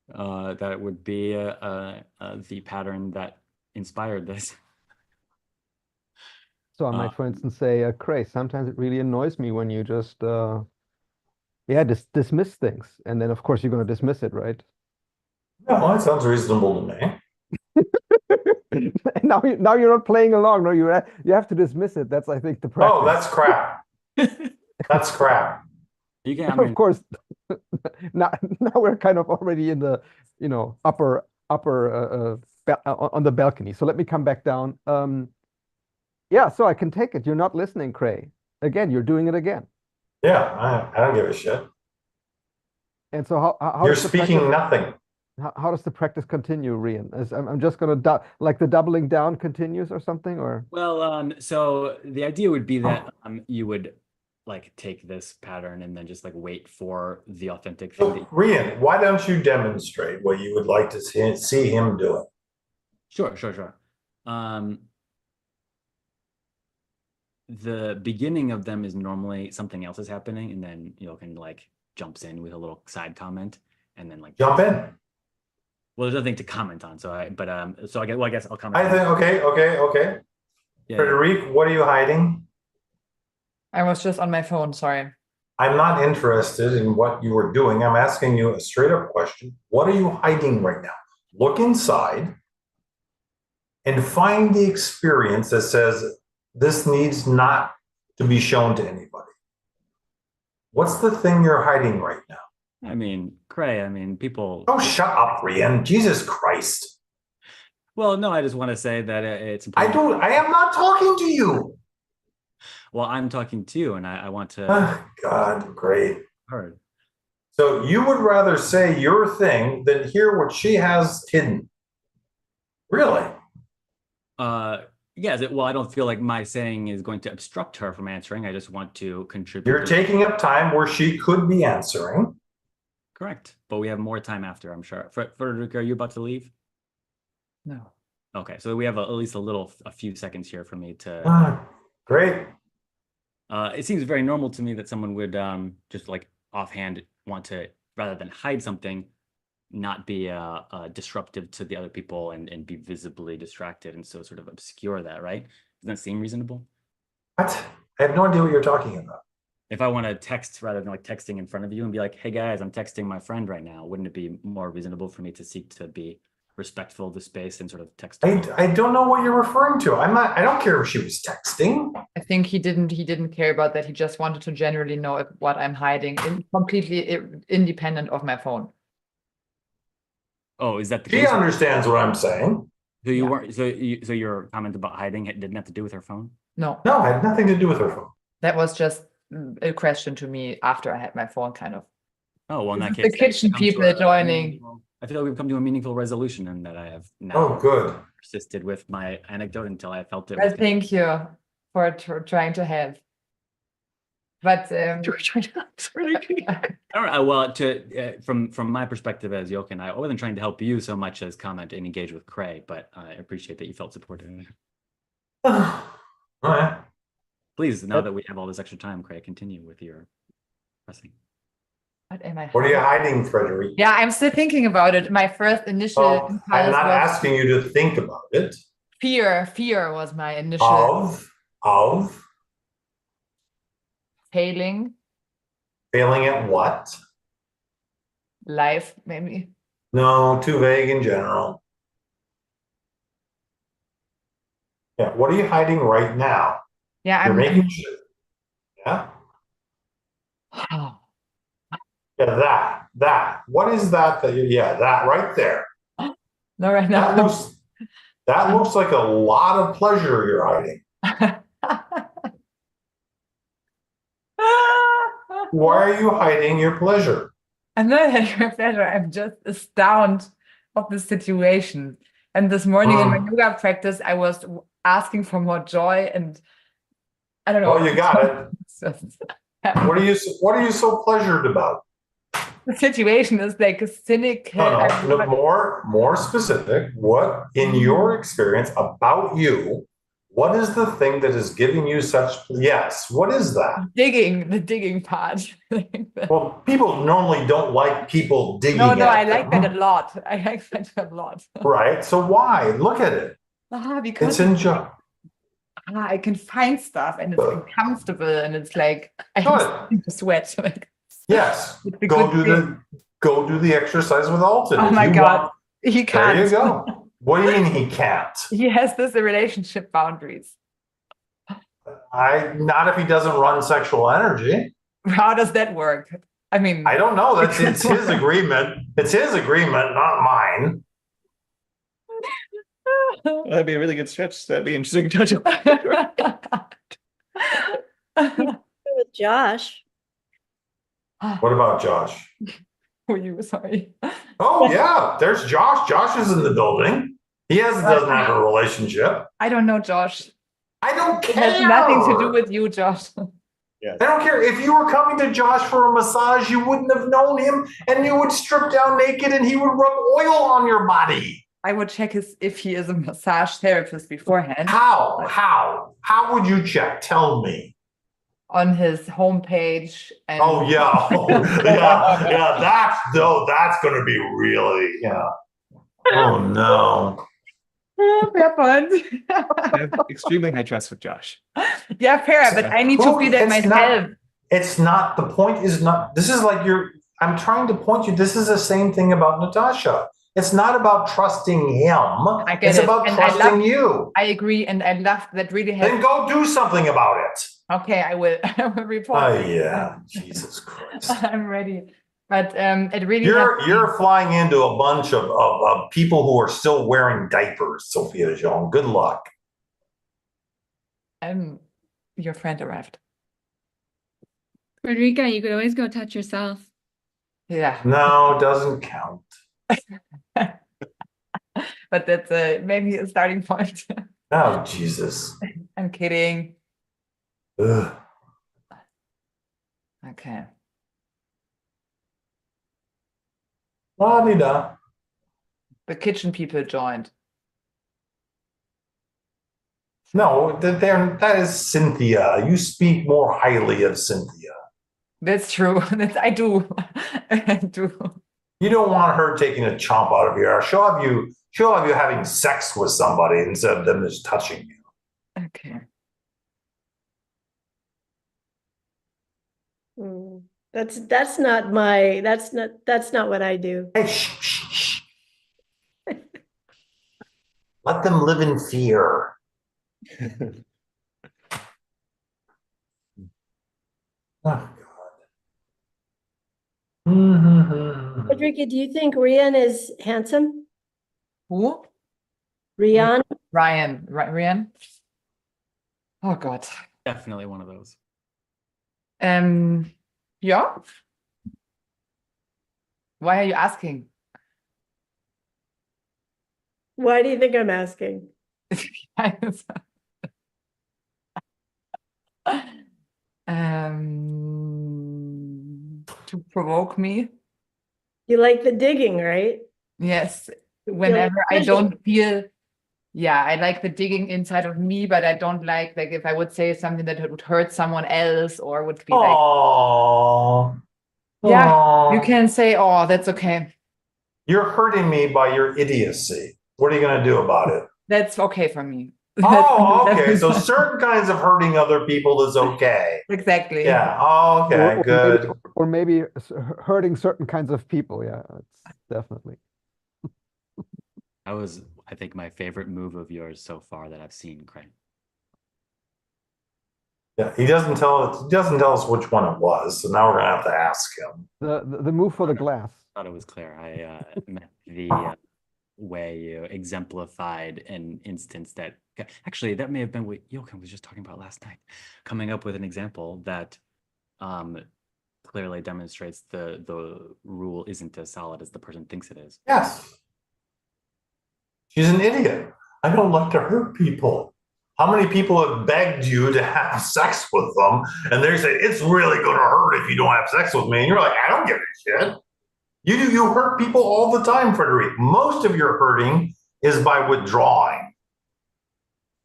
G: That would be the pattern that inspired this.
E: So I might, for instance, say, Cray, sometimes it really annoys me when you just, dismiss things. And then, of course, you're going to dismiss it, right?
B: No, that sounds reasonable to me.
E: Now you're not playing along. No, you have to dismiss it. That's, I think, the practice.
B: Oh, that's crap. That's crap.
G: You can,
E: of course. Now we're kind of already in the, upper on the balcony. So let me come back down. Yeah, so I can take it. You're not listening, Cray. Again, you're doing it again.
B: Yeah, I don't give a shit.
E: And so how
B: you're speaking nothing.
E: How does the practice continue, Rian? I'm just going to like the doubling down continues or something, or?
G: Well, so the idea would be that you would like take this pattern and then just like wait for the authentic thing.
B: So, Rian, why don't you demonstrate what you would like to see him doing?
G: Sure. The beginning of them is normally something else is happening, and then can like jumps in with a little side comment, and then like
B: jump in.
G: Well, there's nothing to comment on, so I guess I'll comment.
B: I think okay. Yeah. Frederic, what are you hiding?
D: I was just on my phone, sorry.
B: I'm not interested in what you were doing. I'm asking you a straight up question. What are you hiding right now? Look inside and find the experience that says this needs not to be shown to anybody. What's the thing you're hiding right now?
G: I mean, Cray, people...
B: Oh, shut up, Rian. Jesus Christ.
G: Well, no, I just want to say that it's
B: important. I am not talking to you.
G: Well, I'm talking to you, and I want to...
B: Oh, God, great.
G: Heard.
B: So you would rather say your thing than hear what she has hidden. Really?
G: Yes, well, I don't feel like my saying is going to obstruct her from answering. I just want to contribute.
B: You're taking up time where she could be answering.
G: Correct. But we have more time after, I'm sure. Frederick, are you about to leave?
D: No.
G: Okay, so we have at least a few seconds here for me to.
B: Great.
G: It seems very normal to me that someone would just like offhand want to, rather than hide something, not be disruptive to the other people and be visibly distracted, and so sort of obscure that, right? Doesn't that seem reasonable?
B: What? I have no idea what you're talking about.
G: If I want to text rather than like texting in front of you and be like, hey guys, I'm texting my friend right now, wouldn't it be more reasonable for me to seek to be respectful of the space and sort of text?
B: I don't know what you're referring to. I don't care if she was texting.
D: I think he didn't care about that. He just wanted to generally know what I'm hiding, completely independent of my phone.
G: Oh, is that the
B: case? She understands what I'm saying.
G: So you weren't. So your comment about hiding didn't have to do with her phone?
D: No.
B: No, it had nothing to do with her phone.
D: That was just a question to me after I had my phone, kind of.
G: Oh, well, in that case,
D: the kitchen people joining.
G: I feel like we've come to a meaningful resolution, and that I have now.
B: Oh, good.
G: Persisted with my anecdote until I felt it.
D: Well, thank you for trying to help. But
G: you're trying to all right. Well, from my perspective as Jochen, I wasn't trying to help you so much as comment and engage with Cray, but I appreciate that you felt supported.
B: All right.
G: Please, now that we have all this extra time, Cray, continue with your pressing.
D: What am I?
B: What are you hiding, Frederick?
D: Yeah, I'm still thinking about it. My first initial.
B: I'm not asking you to think about it.
D: Fear was my initial.
B: Of.
D: Failing.
B: Failing at what?
D: Life, maybe.
B: No, too vague in general. Yeah, what are you hiding right now?
D: Yeah,
B: You're making sure. Yeah. Yeah, that. What is that? That right there.
D: No, right now.
B: That looks like a lot of pleasure you're hiding. Why are you hiding your pleasure?
D: I'm not hiding my pleasure. I'm just astounded of the situation. And this morning in my yoga practice, I was asking for more joy, and I don't know.
B: Oh, you got it. What are you so pleasured about?
D: The situation is like cynical.
B: No, more specific. What, in your experience about you, what is the thing that is giving you such? Yes, what is that?
D: The digging part.
B: Well, people normally don't like people digging.
D: No, I like that a lot. Right.
B: So why? Look at it.
D: Because
B: it's enjoy.
D: I can find stuff, and it's uncomfortable, and it's like I have to sweat.
B: Yes. Go do the exercise with Alton.
D: Oh my God. He can't.
B: There you go. What do you mean he can't?
D: He has this relationship boundaries.
B: Not if he doesn't run sexual energy.
D: How does that work? I mean,
B: I don't know. It's his agreement. It's his agreement, not mine.
A: Well, that'd be a really good stretch. That'd be interesting to touch
J: with Josh.
B: What about Josh?
D: Were you sorry?
B: Oh yeah, there's Josh. Josh is in the building. He doesn't have a relationship.
D: I don't know Josh.
B: I don't care.
D: It has nothing to do with you, Josh.
B: Yes. I don't care. If you were coming to Josh for a massage, you wouldn't have known him, and you would strip down naked and he would rub oil on your body.
D: I would check if he is a massage therapist beforehand.
B: How would you check? Tell me.
D: On his homepage. And
B: oh yeah, yeah. That's going to be really Oh no.
D: Fair point.
A: I have extremely high trust with Josh.
D: Yeah, fair, but I need to feel that myself.
B: It's not, the point is not, this is like I'm trying to point you, this is the same thing about Natasha. It's not about trusting him. It's about trusting you.
D: I agree, and I love that really.
B: Then go do something about it.
D: Okay, I will report.
B: Oh yeah, Jesus Christ.
D: I'm ready. But it really
B: you're flying into a bunch of people who are still wearing diapers, Sophia Jean. Good luck.
D: Your friend arrived.
J: Frederica, you could always go touch yourself.
D: Yeah.
B: No, doesn't count.
D: But that's maybe a starting point.
B: Oh Jesus.
D: I'm kidding.
B: Ugh.
D: Okay.
B: La-di-da.
D: The kitchen people joined.
B: No, that is Cynthia. You speak more highly of Cynthia.
D: That's true. I do. I do.
B: You don't want her taking a chomp out of your ass. She'll have you having sex with somebody instead of them just touching you.
D: Okay.
J: That's not what I do.
B: Hey, shh, shh, shh. Let them live in fear. Oh, God.
J: Frederica, do you think Rian is handsome?
D: Who?
J: Rian?
D: Ryan. Ryan? Oh God.
G: Definitely one of those.
D: Yeah. Why are you asking?
J: Why do you think I'm asking?
D: To provoke me.
J: You like the digging, right?
D: Yes. Whenever I don't feel, yeah, I like the digging inside of me, but I don't like if I would say something that would hurt someone else or would be like,
B: Aww.
D: yeah,
B: Aww.
D: you can say, oh, that's okay.
B: You're hurting me by your idiocy. What are you going to do about it?
D: That's okay for me.
B: Oh, okay. So certain kinds of hurting other people is okay.
D: Exactly.
B: Yeah. Oh, okay. Good.
E: Maybe hurting certain kinds of people. Yeah, it's definitely.
G: That was, I think, my favorite move of yours so far that I've seen, Craig.
B: Yeah, he doesn't tell us which one it was, so now we're gonna have to ask him.
E: The move for the glass.
G: I thought it was clear. I meant the way you exemplified an instance that actually that may have been what Jochen was just talking about last night, coming up with an example that clearly demonstrates the rule isn't as solid as the person thinks it is.
B: Yes. She's an idiot. I don't like to hurt people. How many people have begged you to have sex with them and they say it's really gonna hurt if you don't have sex with me? And you're like, I don't give a shit. You hurt people all the time, Frederic. Most of your hurting is by withdrawing.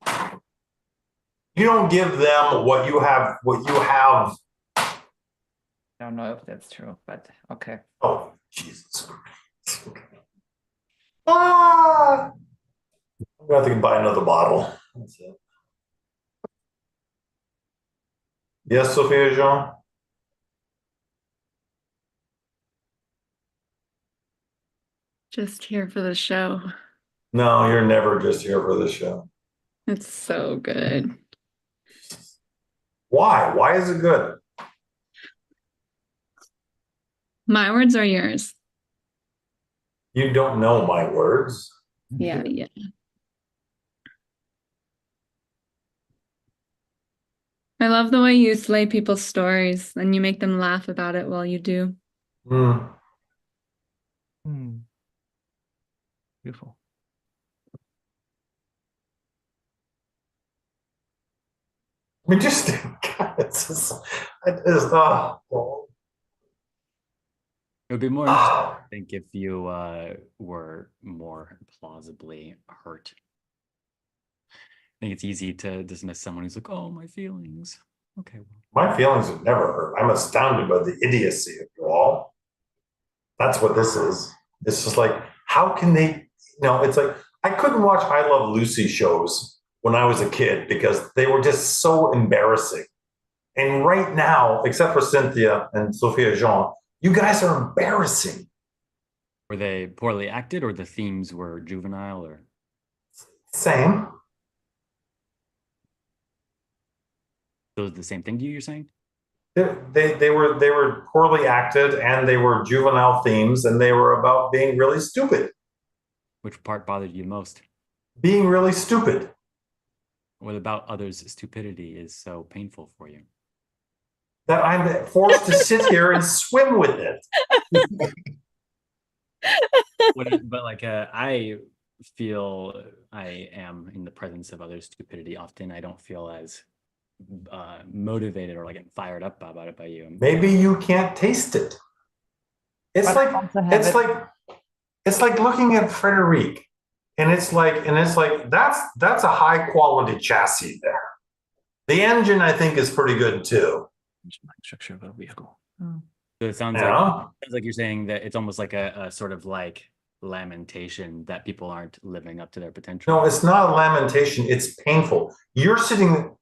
B: You don't give them what you have.
D: I don't know if that's true, but okay.
B: Oh, Jesus Christ. Ah! I'm gonna have to buy another bottle. That's it. Yes, Sophia Jean?
J: Just here for the show.
B: No, you're never just here for the show.
J: It's so good.
B: Why? Why is it good?
J: My words are yours.
B: You don't know my words.
J: Yeah. I love the way you slay people's stories and you make them laugh about it while you do.
A: Beautiful.
B: I mean, just
G: It would be more interesting, I think, if you were more plausibly hurt. I think it's easy to dismiss someone who's like, oh, my feelings. Okay.
B: My feelings have never hurt. I'm astounded by the idiocy of you all. That's what this is. It's just like, how can they, it's like, I couldn't watch I Love Lucy shows when I was a kid because they were just so embarrassing. And right now, except for Cynthia and Sophia Jean, you guys are embarrassing.
G: Were they poorly acted or the themes were juvenile or?
B: Same.
G: Those are the same thing to you, you're saying?
B: They were poorly acted and they were juvenile themes and they were about being really stupid.
G: Which part bothered you most?
B: Being really stupid.
G: What about others' stupidity is so painful for you?
B: That I'm forced to sit here and swim with it.
G: But like I feel I am in the presence of other stupidity often. I don't feel as motivated or like getting fired up about it by you.
B: Maybe you can't taste it. It's like it's like looking at Frederic, and it's like that's a high quality chassis there. The engine, I think, is pretty good too.
A: Structure of a vehicle.
G: So it sounds like you're saying that it's almost like a sort of like lamentation that people aren't living up to their potential.
B: No, it's not a lamentation. It's painful. You're sitting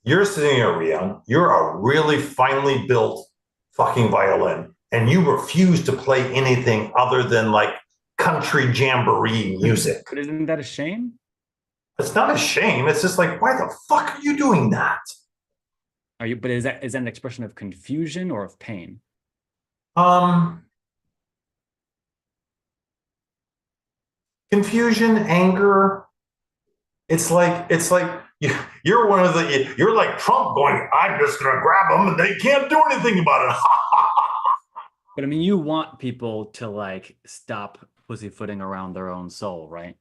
B: here, Rian. You're a really finely built fucking violin, and you refuse to play anything other than like country jamboree music.
G: But isn't that a shame?
B: It's not a shame. It's just like, why the fuck are you doing that?
G: Are you? But is that an expression of confusion or of pain?
B: Confusion, anger. It's like you're one of the, you're like Trump going, I'm just gonna grab them and they can't do anything about it.
G: But I mean, you want people to like stop pussyfooting around their own soul, right?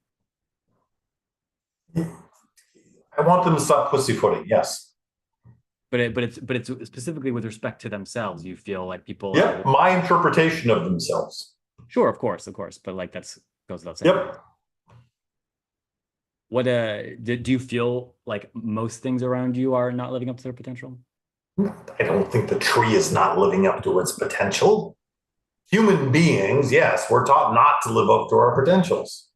B: I want them to stop pussyfooting, yes.
G: But it's specifically with respect to themselves. You feel like people.
B: Yeah, my interpretation of themselves.
G: Sure, of course, but like goes without saying.
B: Yep.
G: What do you feel like most things around you are not living up to their potential?
B: I don't think the tree is not living up to its potential. Human beings, yes, we're taught not to live up to our potentials.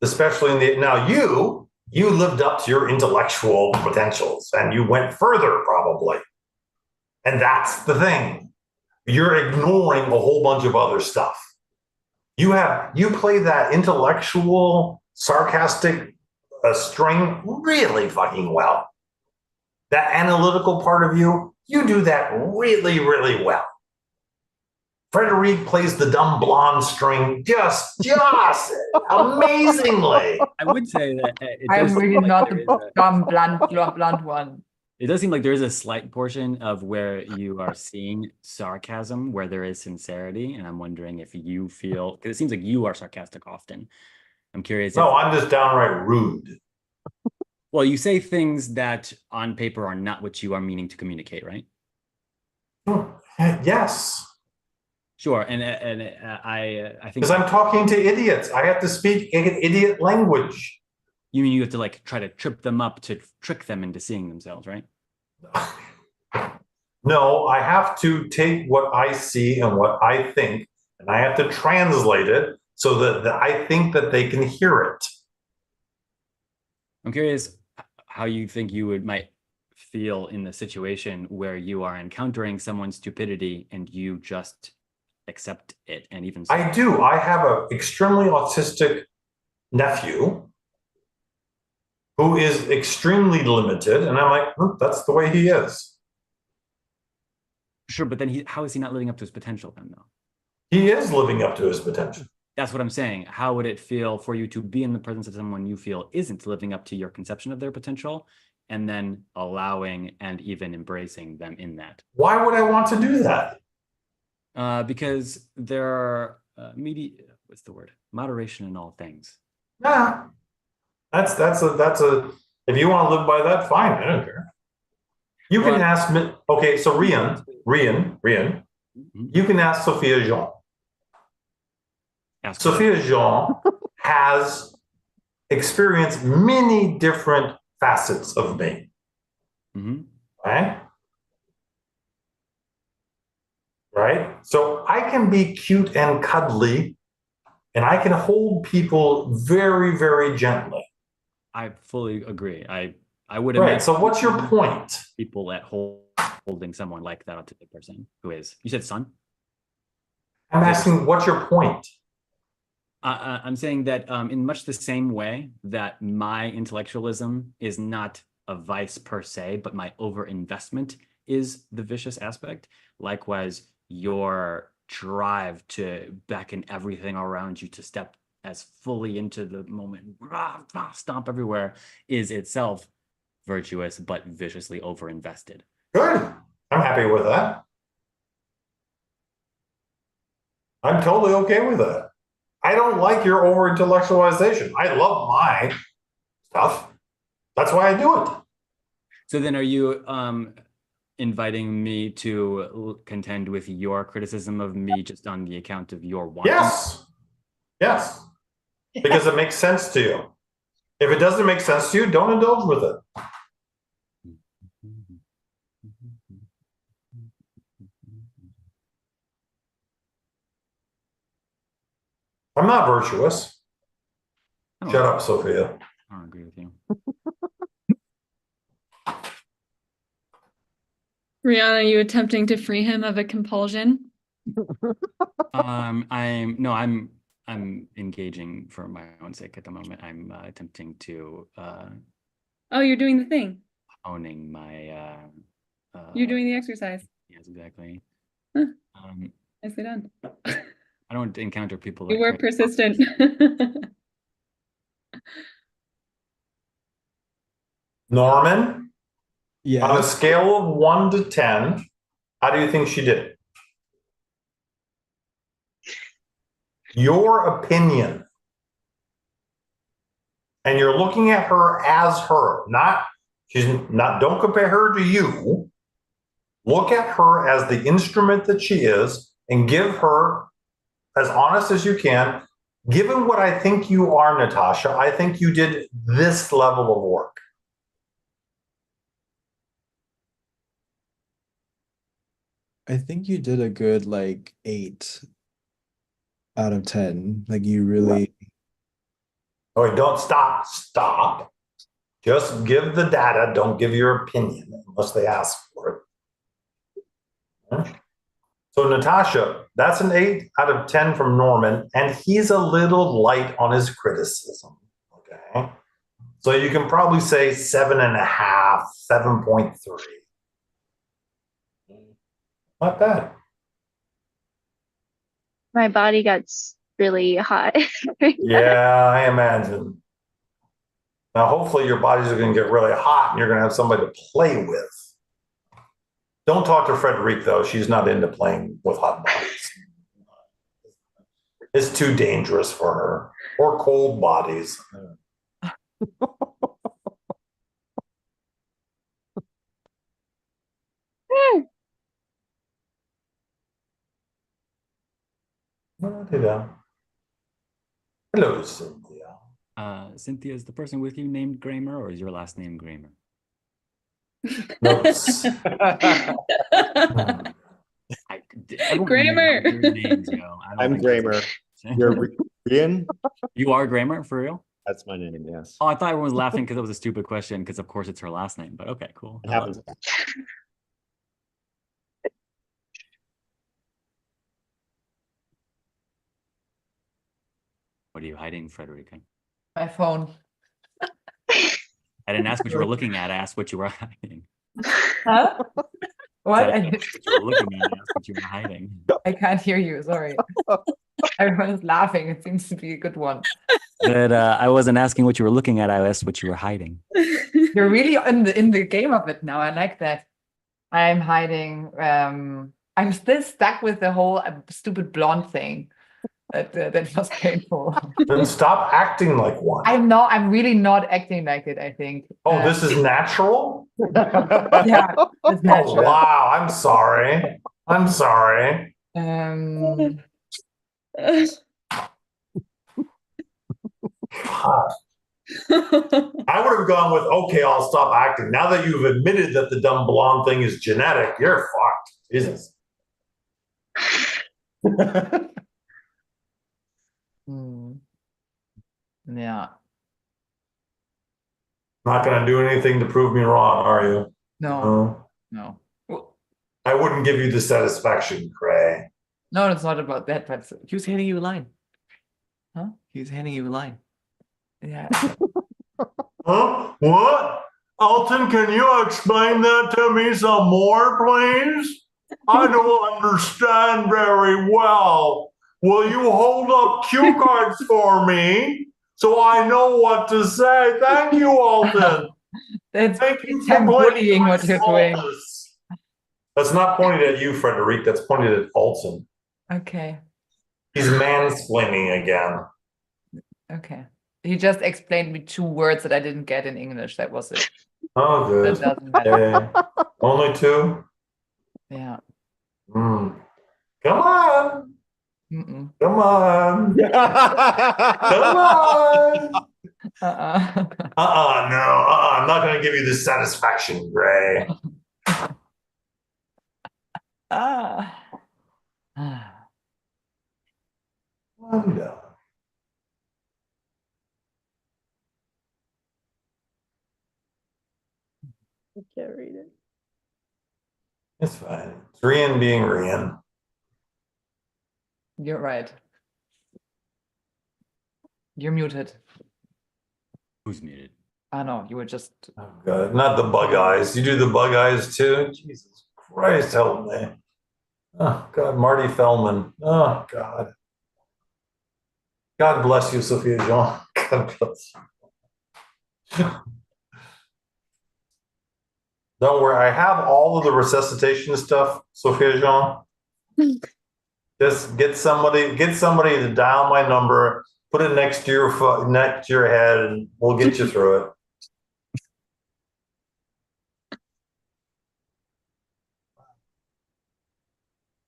B: Especially now you lived up to your intellectual potentials and you went further probably. And that's the thing. You're ignoring a whole bunch of other stuff. You play that intellectual, sarcastic string really fucking well. That analytical part of you do that really, really well. Frederic plays the dumb blonde string just amazingly.
G: I would say that
D: I'm really not the dumb blonde one.
G: It does seem like there is a slight portion of where you are seeing sarcasm, where there is sincerity, and I'm wondering if you feel, because it seems like you are sarcastic often. I'm curious.
B: No, I'm just downright rude.
G: Well, you say things that on paper are not what you are meaning to communicate, right?
B: Yes.
G: Sure, and I think
B: because I'm talking to idiots. I have to speak idiot language.
G: You mean you have to like try to trip them up to trick them into seeing themselves, right?
B: No, I have to take what I see and what I think, and I have to translate it so that I think that they can hear it.
G: I'm curious how you think you might feel in the situation where you are encountering someone's stupidity and you just accept it, and even so.
B: I do. I have an extremely autistic nephew who is extremely limited, and I'm like, that's the way he is.
G: Sure, but then how is he not living up to his potential then, though?
B: He is living up to his potential.
G: That's what I'm saying. How would it feel for you to be in the presence of someone you feel isn't living up to your conception of their potential, and then allowing and even embracing them in that?
B: Why would I want to do that?
G: Because there are what's the word? Moderation in all things.
B: Yeah. That's a if you want to live by that, fine. I don't care. You can ask me. Okay, so Rian, you can ask Sophia Jean. Sophia Jean has experienced many different facets of me. Right? Right? So I can be cute and cuddly, and I can hold people very, very gently.
G: I fully agree. I would
B: imagine. Right. So what's your point?
G: People at holding someone like that autistic person who is, you said son?
B: I'm asking, what's your point?
G: I'm saying that in much the same way that my intellectualism is not a vice per se, but my overinvestment is the vicious aspect. Likewise, your drive to beckon everything around you to step as fully into the moment, stomp everywhere, is itself virtuous but viciously overinvested.
B: Good. I'm happy with that. I'm totally okay with that. I don't like your over-intellectualization. I love my stuff. That's why I do it.
G: So then are you inviting me to contend with your criticism of me just on the account of your wanting.
B: Yes, because it makes sense to you. If it doesn't make sense to you, don't indulge with it. I'm not virtuous. Shut up, Sophia.
G: I don't agree with you.
J: Rihanna, are you attempting to free him of a compulsion?
G: I'm engaging for my own sake at the moment. I'm attempting to
J: Oh, you're doing the thing.
G: owning my
J: You're doing the exercise.
G: yes, exactly.
J: Huh. Nicely done.
G: I don't encounter people
J: You
G: that
J: were
G: crave-
J: persistent.
B: Norman,
I: Yeah.
B: on a scale of 1 to 10, how do you think she did? Your opinion. And you're looking at her as her, don't compare her to you. Look at her as the instrument that she is and give her, as honest as you can, given what I think you are, Natasha, I think you did this level of work.
I: I think you did a good like 8 out of 10. Like you really.
B: Oh, wait, don't stop. Just give the data. Don't give your opinion unless they ask for it. So Natasha, that's an 8 out of 10 from Norman, and he's a little light on his criticism. Okay. So you can probably say 7.5, 7.3. Not bad.
F: My body got really hot.
B: Yeah, I imagine. Now, hopefully your bodies are going to get really hot and you're going to have somebody to play with. Don't talk to Frederique, though. She's not into playing with hot bodies. It's too dangerous for her. Or cold bodies. Hello, Cynthia.
G: Cynthia, is the person with you named Gramer, or is your last name Gramer?
B: No.
J: Grammar.
G: Names,
C: I'm Gramer. You're Rian?
G: You are Grammar for real?
C: That's my name, yes.
G: Oh, I thought everyone was laughing because it was a stupid question, because of course it's her last name, but okay, cool.
C: It happens.
G: What are you hiding, Frederica?
D: My phone.
G: I didn't ask what you were looking at, I asked what you were hiding.
D: Huh? What?
G: I asked what you were looking at, I asked what you were hiding.
D: I can't hear you, sorry. Everyone's laughing. It seems to be a good one.
G: But I wasn't asking what you were looking at, I asked what you were hiding.
D: You're really in the game of it now. I like that. I'm hiding. I'm still stuck with the whole stupid blonde thing. That was painful.
B: Then stop acting like one.
D: I'm really not acting like it, I think.
B: Oh, this is natural?
D: Yeah, it's natural.
B: Oh, wow. I'm sorry. I'm sorry. I would have gone with, okay, I'll stop acting. Now that you've admitted that the dumb blonde thing is genetic, you're fucked. Jesus.
D: Yeah.
B: Not going to do anything to prove me wrong, are you?
D: No.
B: I wouldn't give you the satisfaction, Cray.
D: No, it's not about that, but
A: He was handing you a line.
D: Huh?
A: He was handing you a line.
D: yeah.
B: Huh? What? Alton, can you explain that to me some more, please? I don't understand very well. Will you hold up cue cards for me so I know what to say? Thank you, Alton. Thank you for
D: bullying what you're doing.
B: That's not pointed at you, Frederique. That's pointed at Alton.
D: Okay.
B: He's mansplaining again.
D: Okay. He just explained me 2 words that I didn't get in English. That was it.
B: Oh, good.
D: That doesn't matter.
B: Only 2?
D: Yeah.
B: Come on.
D: Mm-mm.
B: Come on. Come on. No. I'm not going to give you this satisfaction, Gray. I'm done.
K: I can't read it.
B: It's fine. It's Rian being Rian.
D: You're right. You're muted.
G: Who's muted?
D: I know, you were just.
B: Oh, God. Not the bug eyes. You do the bug eyes too? Jesus Christ, help me. Oh, God. Marty Fellman. Oh, God. God bless you, Sophia Jean. God bless you. Don't worry. I have all of the resuscitation stuff, Sophia Jean. Just get somebody to dial my number, put it next to your foot, next to your head, and we'll get you through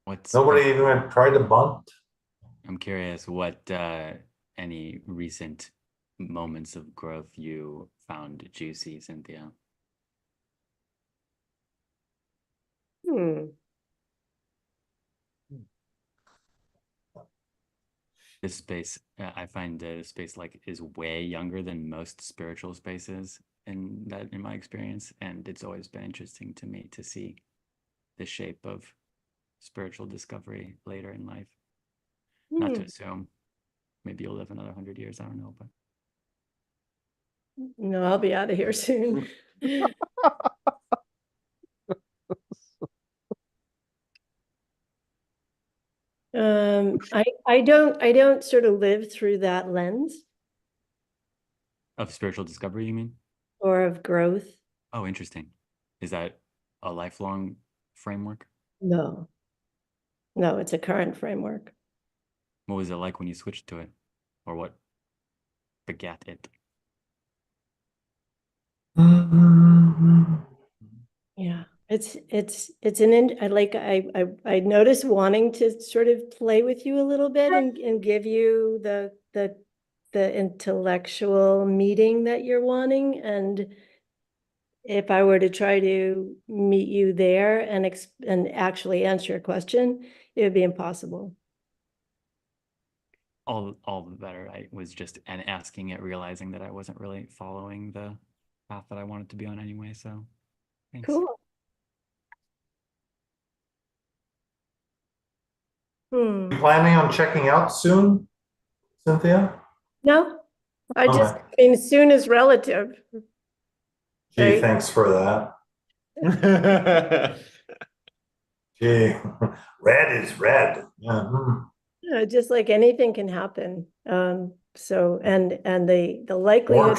B: it. Nobody even tried to bunt.
G: I'm curious what any recent moments of growth you found juicy, Cynthia. This space, I find this space like is way younger than most spiritual spaces in my experience, and it's always been interesting to me to see the shape of spiritual discovery later in life. Not to assume maybe you'll live another 100 years, I don't know, but
K: No, I'll be out of here soon. I don't sort of live through that lens.
G: Of spiritual discovery, you mean?
K: Or of growth.
G: Oh, interesting. Is that a lifelong framework?
K: No. No, it's a current framework.
G: What was it like when you switched to it? Or what begat it?
K: Yeah, I notice wanting to sort of play with you a little bit and give you the intellectual meeting that you're wanting. And if I were to try to meet you there and actually answer your question, it would be impossible.
G: All the better. I was just asking it, realizing that I wasn't really following the path that I wanted to be on anyway. So thanks.
K: Cool.
B: You planning on checking out soon, Cynthia?
K: No, I mean, soon is relative.
B: Gee,
K: right?
B: thanks for that. Gee, red is red.
K: Just like anything can happen. So the likelihood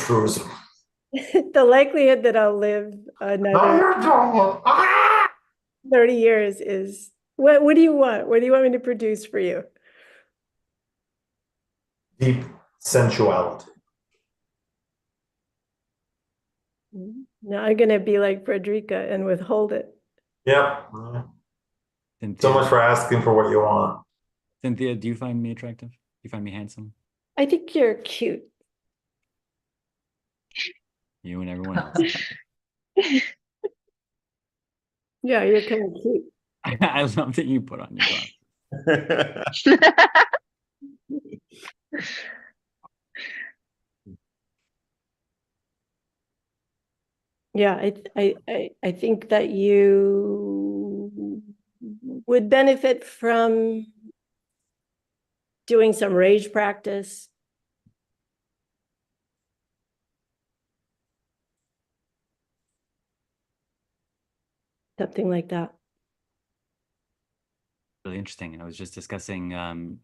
K: the likelihood that I'll live another 30 years is what do you want? What do you want me to produce for you?
B: Deep sensuality.
K: Now I'm gonna be like Frederica and withhold it.
B: Yep.
G: Cynthia,
B: so much for asking for what you want.
G: Cynthia, do you find me attractive? Do you find me handsome?
K: I think you're cute.
G: You and everyone else.
K: Yeah, you're kind of cute.
G: I love that you put on your glasses.
K: Yeah, I think that you would benefit from doing some rage practice. Something like that.
G: Really interesting. And I was just discussing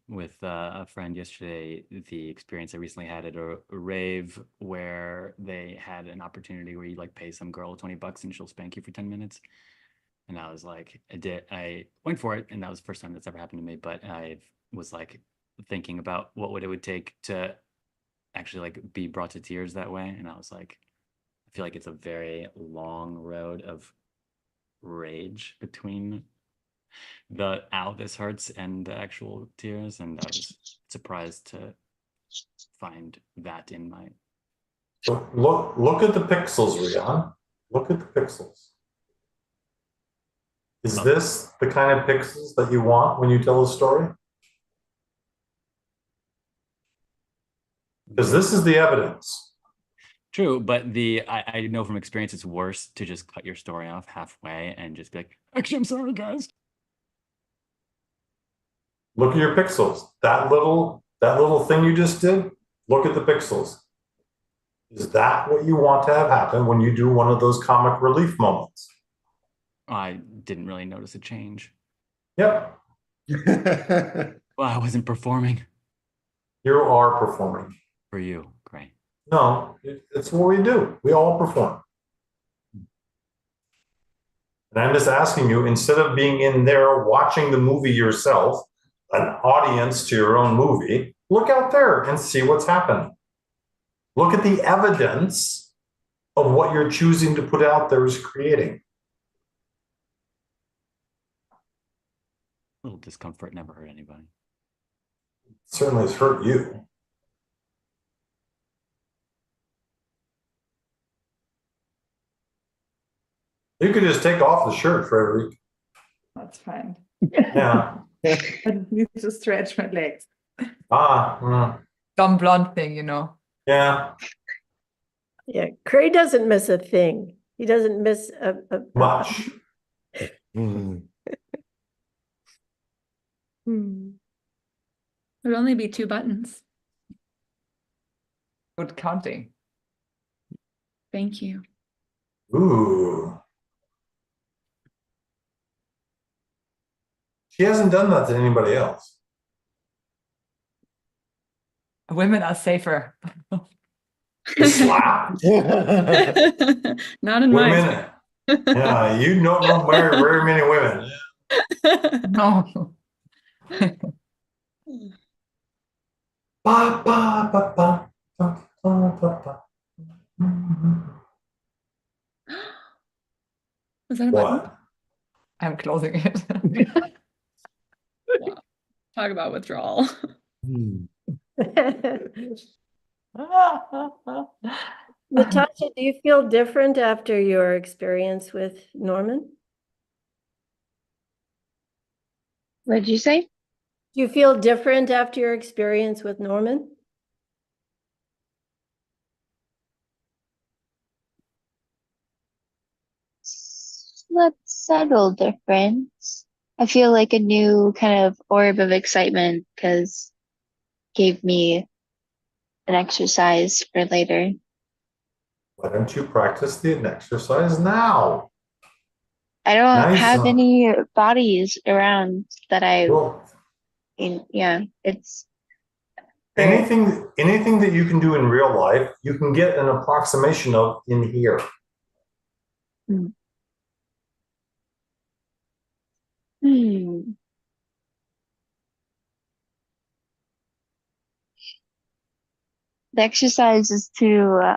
G: with a friend yesterday the experience I recently had at a rave where they had an opportunity where you like pay some girl $20 and she'll spank you for 10 minutes. And I was like, I went for it, and that was the first time that's ever happened to me. But I was like thinking about what it would take to actually like be brought to tears that way. And I was like, I feel like it's a very long road of rage between the "ow, this hurts" and the actual tears, and I was surprised to find that in my.
B: So look at the pixels, Rian. Look at the pixels. Is this the kind of pixels that you want when you tell a story? Because this is the evidence.
G: True, but I know from experience it's worse to just cut your story off halfway and just be like, actually, I'm sorry, guys.
B: Look at your pixels. That little thing you just did, look at the pixels. Is that what you want to have happen when you do one of those comic relief moments?
G: I didn't really notice a change.
B: Yep.
G: Well, I wasn't performing.
B: You are performing.
G: For you, Gray.
B: No, it's what we do. We all perform. And I'm just asking you, instead of being in there watching the movie yourself, an audience to your own movie, look out there and see what's happening. Look at the evidence of what you're choosing to put out there is creating.
G: A little discomfort never hurt anybody.
B: It certainly has hurt you. You could just take off the shirt, Frederick.
D: That's fine.
B: Yeah.
D: I need to stretch my legs.
B: Dumb
D: blonde thing, you know.
B: Yeah.
K: Yeah, Cray doesn't miss a thing. He doesn't miss a
B: much.
J: It would only be 2 buttons.
D: Good counting.
J: Thank you.
B: Ooh. She hasn't done that to anybody else.
D: Women are safer.
B: Slap.
J: Not in
B: women. Yeah, you don't know very many women.
D: No.
B: Ba, ba, ba, ba, ba, ba, ba.
J: Was that a button?
D: I'm closing it.
J: Wow. Talk about withdrawal.
K: Natasha, do you feel different after your experience with Norman?
F: What did you say?
K: Do you feel different after your experience with Norman?
F: Not subtle difference. I feel like a new kind of orb of excitement because gave me an exercise for later.
B: Why don't you practice the exercise now?
F: I don't have any bodies around that it's
B: anything that you can do in real life, you can get an approximation of in here.
F: The exercise is to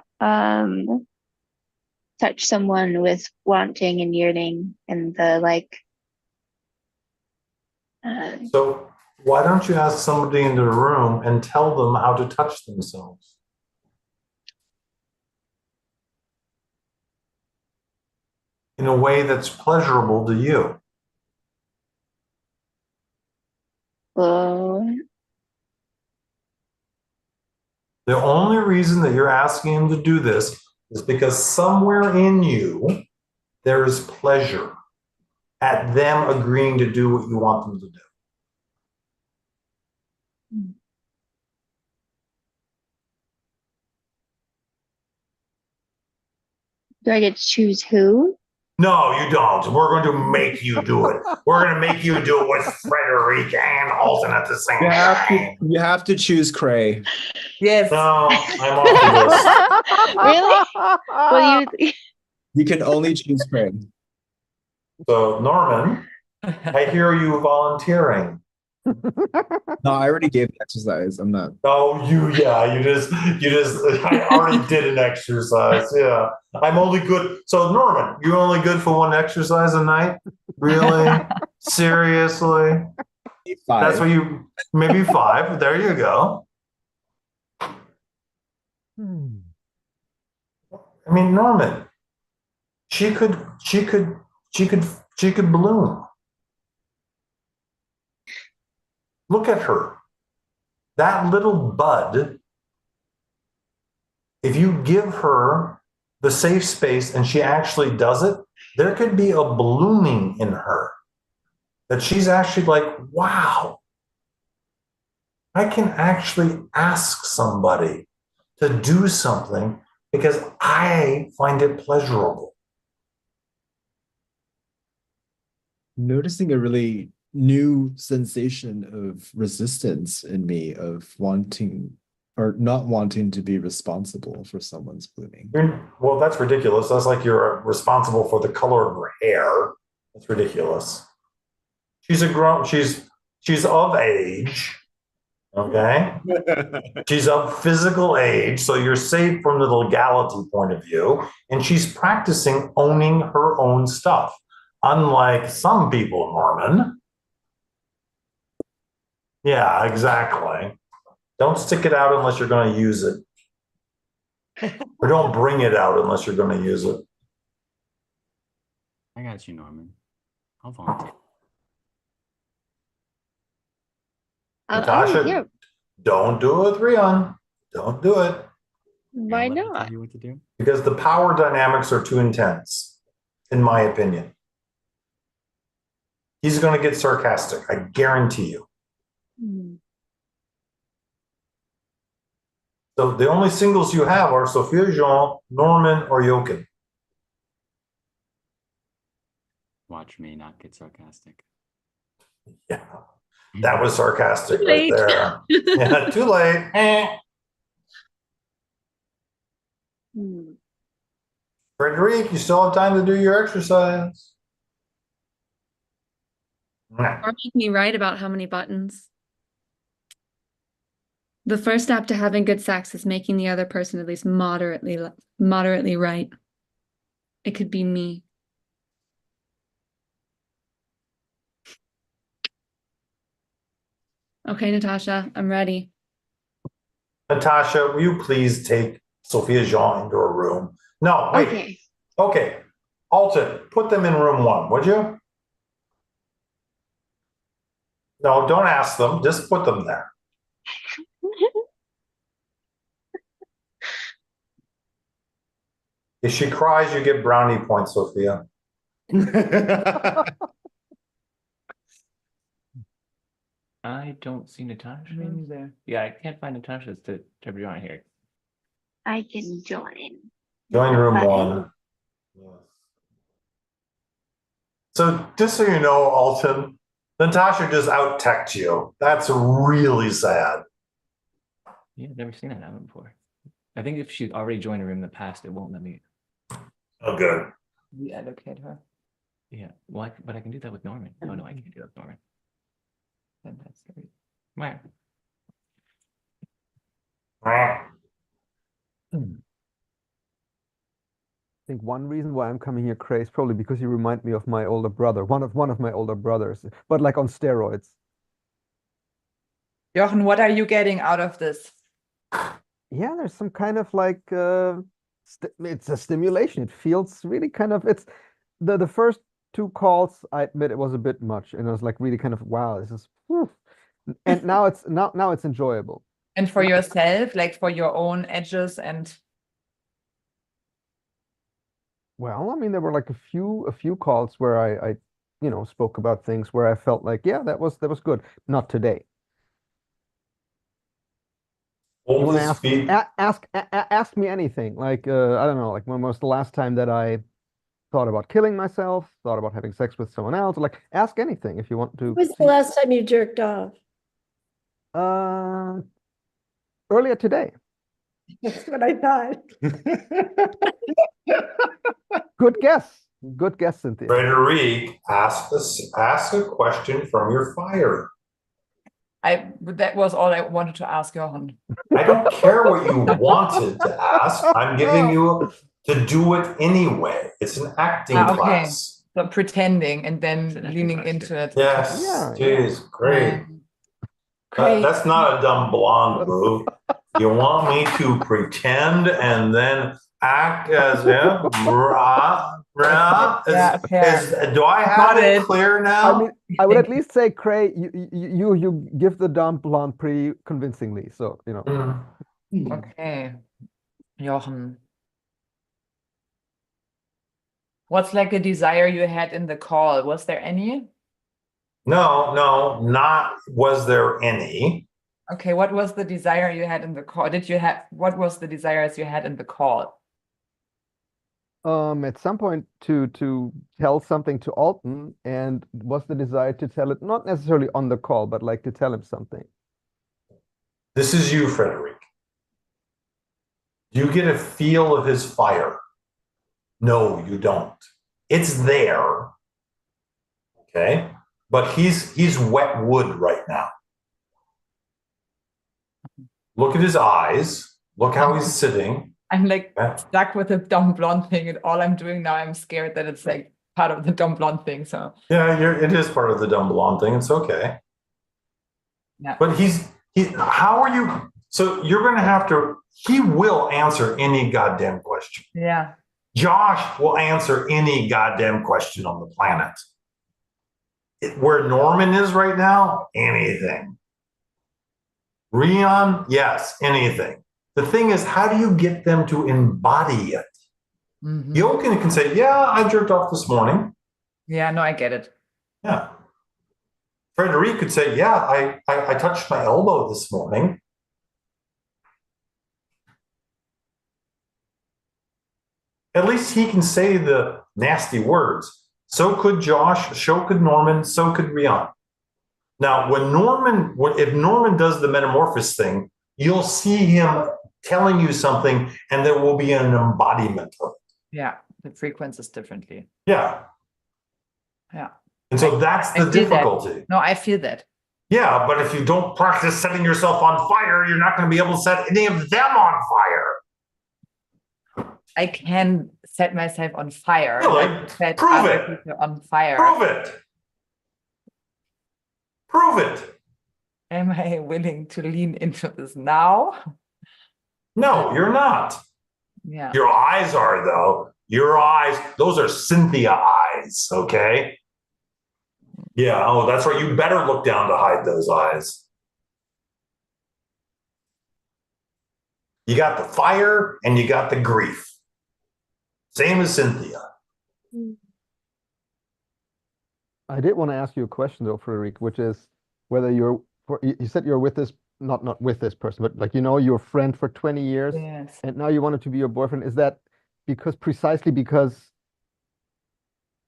F: touch someone with wanting and yearning and the like.
B: So why don't you ask somebody in the room and tell them how to touch themselves? In a way that's pleasurable to you. The only reason that you're asking him to do this is because somewhere in you, there is pleasure at them agreeing to do what you want them to do.
F: Do I get to choose who?
B: No, you don't. We're going to make you do it. We're going to make you do it with Frederick and Alton at the same time.
I: You have to choose Cray.
D: Yes.
B: No, I'm off
F: Really? What do you?
I: You can only choose Cray.
B: So, Norman, I hear you volunteering.
I: No, I already gave the exercise. I'm not.
B: Oh, you just, I already did an exercise. Yeah. I'm only good. So, Norman, you're only good for one exercise a night? Really? Seriously? That's what you, maybe 5. There you go. I mean, Norman, she could bloom. Look at her. That little bud, if you give her the safe space and she actually does it, there could be a blooming in her that she's actually like, wow, I can actually ask somebody to do something because I find it pleasurable.
I: Noticing a really new sensation of resistance in me of wanting or not wanting to be responsible for someone's blooming.
B: Well, that's ridiculous. That's like you're responsible for the color of her hair. That's ridiculous. She's of age. Okay. She's of physical age, so you're safe from the legality point of view, and she's practicing owning her own stuff. Unlike some people, Norman. Yeah, exactly. Don't stick it out unless you're going to use it. Or don't bring it out unless you're going to use it.
G: I got you, Norman. I'll volunteer.
B: Natasha, don't do a 3-on. Don't do it.
F: Why
G: Let me
F: not?
G: tell you what to do.
B: Because the power dynamics are too intense, in my opinion. He's going to get sarcastic, I guarantee you. So the only singles you have are Sophia Jean, Norman, or Jochen.
G: Watch me not get sarcastic.
B: Yeah, that was sarcastic right there. Yeah, too late. Frederic, you still have time to do your exercise.
J: Or make me right about how many buttons. The first step to having good sex is making the other person at least moderately right. It could be me. Okay, Natasha, I'm ready.
B: Natasha, will you please take Sophia Jean into a room? No, wait. Okay. Alton, put them in room 1, would you? No, don't ask them. Just put them there. If she cries, you get brownie points, Sophia.
A: I don't see Natasha there. Yeah, I can't find Natasha's to join here.
F: I can join.
B: Join room 1. So just so you know, Alton, Natasha just out-teched you. That's really sad.
A: Yeah, I've never seen that happen before. I think if she's already joined a room in the past, it won't let me.
B: Oh, good.
D: Reallocate her.
A: Yeah, well, but I can do that with Norman. Oh, no, I can't do that with Norman. Then that's great. Wow.
E: I think one reason why I'm coming here, Cray, is probably because you remind me of my older brother, one of my older brothers, but like on steroids.
D: Jochen, what are you getting out of this?
E: Yeah, there's some kind of like it's a stimulation. It feels really kind of it's the first 2 calls, I admit it was a bit much, and I was like really kind of wow, this is whew. And now it's now it's enjoyable.
D: And for yourself, like for your own edges and
E: well, I mean, there were like a few calls where I you know spoke about things where I felt like yeah, that was good. Not today. You want to ask me anything? Like I don't know, like when was the last time that I thought about killing myself, thought about having sex with someone else? Like ask anything if you want to.
K: When was the last time you jerked off?
E: Earlier today.
K: That's what I thought.
E: Good guess. Good guess, Cynthia.
B: Frederic, ask a question from your fire.
D: that was all I wanted to ask Jochen.
B: I don't care what you wanted to ask. I'm giving you to do it anyway. It's an acting class.
D: So pretending and then leaning into it.
B: Yes.
E: Yeah,
B: Jeez, great.
D: Great.
B: That's not a dumb blonde move. You want me to pretend and then act as if do I have it clear now?
E: I mean, I would at least say, Cray, you give the dumb blonde pretty convincingly. So, you know.
D: Okay. Jochen. What's like a desire you had in the call? Was there any?
B: No, not was there any.
D: Okay, what was the desire you had in the call? What was the desires you had in the call?
E: At some point to tell something to Alton, and was the desire to tell it not necessarily on the call, but like to tell him something.
B: This is you, Frederic. You get a feel of his fire. No, you don't. It's there. Okay? But he's wet wood right now. Look at his eyes. Look how he's sitting.
D: I'm like stuck with the dumb blonde thing, and all I'm doing now, I'm scared that it's like part of the dumb blonde thing. So
B: yeah, it is part of the dumb blonde thing. It's okay.
D: Yeah.
B: But how are you? So you're going to have to. He will answer any goddamn question.
D: Yeah.
B: Josh will answer any goddamn question on the planet. Where Norman is right now, anything. Rion, yes, anything. The thing is, how do you get them to embody it? Jochen can say, yeah, I jerked off this morning.
D: Yeah, no, I get it.
B: Yeah. Frederic could say, yeah, I touched my elbow this morning. At least he can say the nasty words. So could Josh, so could Norman, so could Rion. Now, if Norman does the metamorphosis thing, you'll see him telling you something, and there will be an embodiment of it.
D: Yeah, the frequency is differently.
B: Yeah.
D: Yeah.
B: And so that's the difficulty.
D: No, I feel that.
B: Yeah, but if you don't practice setting yourself on fire, you're not going to be able to set any of them on fire.
D: I can set myself on fire.
B: Really?
D: Set
B: Prove
D: other
B: it.
D: people on fire.
B: Prove it. Prove it.
D: Am I willing to lean into this now?
B: No, you're not.
D: Yeah.
B: Your eyes are, though. Your eyes, those are Cynthia eyes, okay? Yeah, oh, that's right. You better look down to hide those eyes. You got the fire and you got the grief. Same as Cynthia.
E: I did want to ask you a question though, Frederic, which is whether you said you're with this, not with this person, but like, your friend for 20 years,
D: Yes.
E: and now you wanted to be your boyfriend. Is that precisely because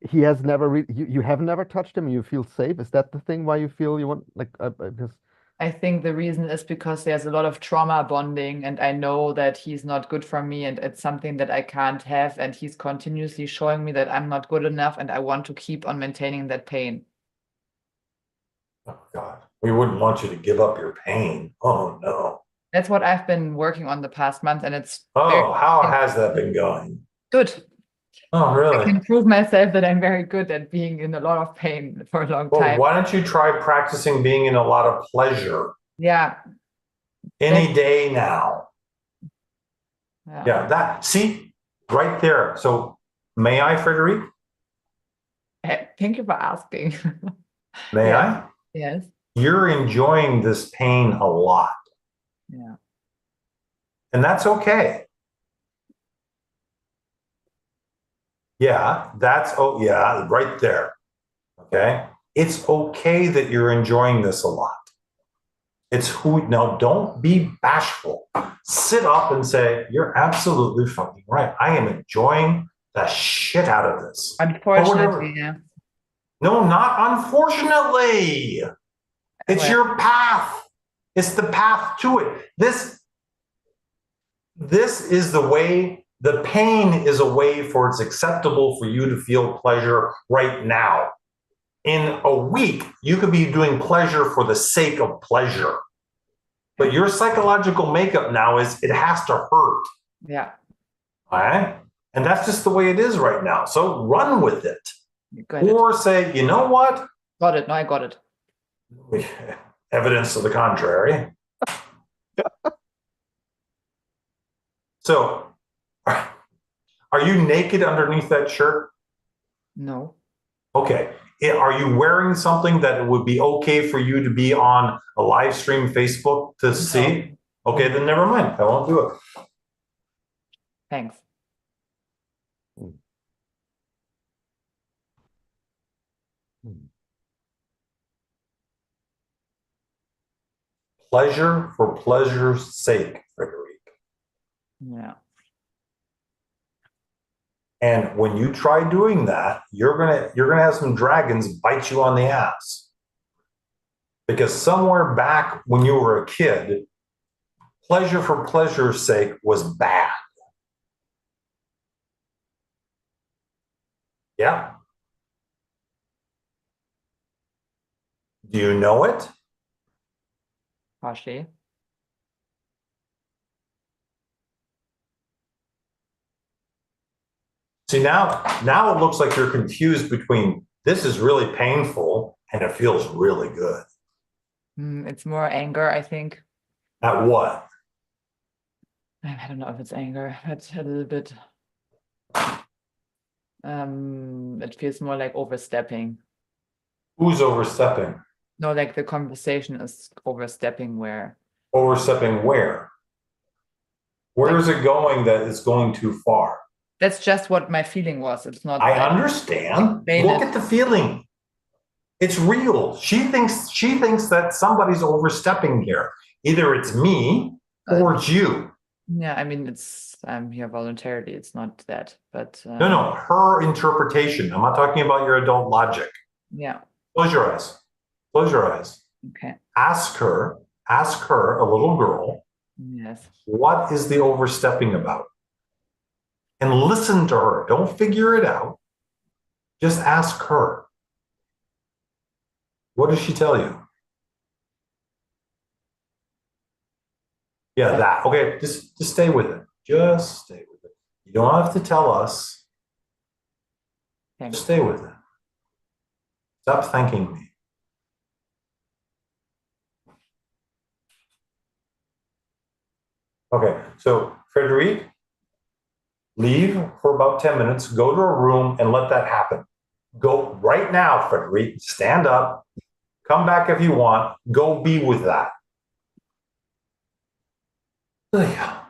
E: he has never you have never touched him and you feel safe? Is that the thing why you feel you want, like, because
D: I think the reason is because there's a lot of trauma bonding, and I know that he's not good for me, and it's something that I can't have, and he's continuously showing me that I'm not good enough, and I want to keep on maintaining that pain.
B: Oh, God. We wouldn't want you to give up your pain. Oh, no.
D: That's what I've been working on the past month, and it's
B: how has that been going?
D: good.
B: Oh, really?
D: I can prove myself that I'm very good at being in a lot of pain for a long time.
B: Why don't you try practicing being in a lot of pleasure?
D: Yeah.
B: Any day now.
D: Yeah.
B: See, right there. So, may I, Frederic?
D: Thank you for asking.
B: May I?
D: Yes.
B: You're enjoying this pain a lot.
D: Yeah.
B: And that's okay. Yeah, right there. Okay. It's okay that you're enjoying this a lot. Now don't be bashful. Sit up and say, you're absolutely fucking right. I am enjoying the shit out of this.
D: Unfortunately, yeah.
B: No, not unfortunately. It's your path. It's the path to it. This is the way. The pain is a way for it's acceptable for you to feel pleasure right now. In a week, you could be doing pleasure for the sake of pleasure. But your psychological makeup now is it has to hurt.
D: Yeah.
B: All right? And that's just the way it is right now. So run with it.
D: Got it.
B: Or say, you know what?
D: Got it. No, I got it.
B: Evidence to the contrary. So, are you naked underneath that shirt?
D: No.
B: Okay. Are you wearing something that would be okay for you to be on a live stream Facebook to see? Okay, then never mind. I won't do it.
D: Thanks.
B: Pleasure for pleasure's sake, Frederic.
D: Yeah.
B: And when you try doing that, you're gonna have some dragons bite you on the ass. Because somewhere back when you were a kid, pleasure for pleasure's sake was bad. Yeah. Do you know it?
D: Partially.
B: See, now it looks like you're confused between this is really painful and it feels really good.
D: It's more anger, I think.
B: At what?
D: I don't know if it's anger. It's a little bit. It feels more like overstepping.
B: Who's overstepping?
D: No, like the conversation is overstepping where.
B: Overstepping where? Where is it going that it's going too far?
D: That's just what my feeling was. It's not.
B: I understand. Look at the feeling. It's real. She thinks that somebody's overstepping here. Either it's me or it's you.
D: Yeah, I mean, I'm here voluntarily. It's not that, but
B: No, her interpretation. I'm not talking about your adult logic.
D: Yeah.
B: Close your eyes. Close your eyes.
D: Okay.
B: Ask her, a little girl,
D: Yes.
B: what is the overstepping about? And listen to her. Don't figure it out. Just ask her. What does she tell you? Yeah, that. Okay, just stay with it. Just stay with it. You don't have to tell us. Just stay with it. Stop thanking me. Okay, so Frederic, leave for about 10 minutes, go to a room and let that happen. Go right now, Frederic, stand up, come back if you want, go be with that. Yeah.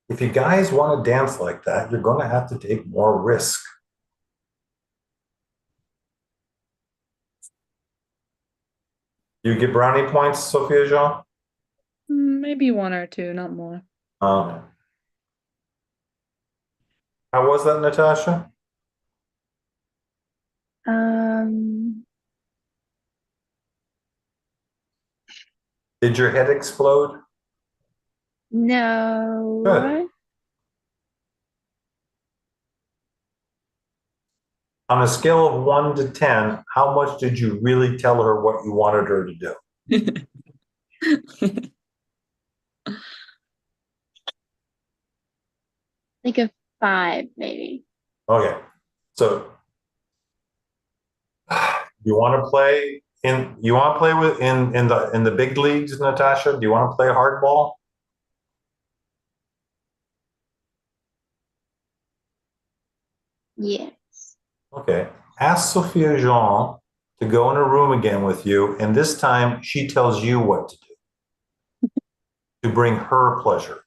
B: If you guys want to dance like that, you're going to have to take more risk. You get brownie points, Sophia Jean?
H: Maybe one or two, not more.
B: How was that, Natasha? Did your head explode?
F: No.
B: Good. On a scale of 1 to 10, how much did you really tell her what you wanted her to do?
F: Like a 5, maybe.
B: Okay. So you want to play in the big leagues, Natasha? Do you want to play hardball?
F: Yes.
B: Okay. Ask Sophia Jean to go in a room again with you, and this time she tells you what to do to bring her pleasure.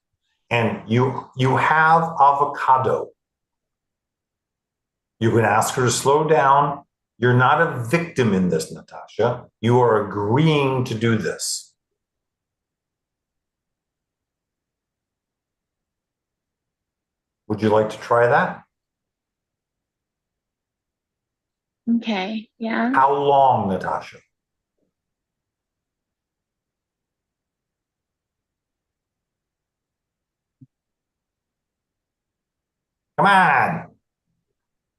B: And you have avocado. You can ask her to slow down. You're not a victim in this, Natasha. You are agreeing to do this. Would you like to try that?
F: Okay, yeah.
B: How long, Natasha? Come on.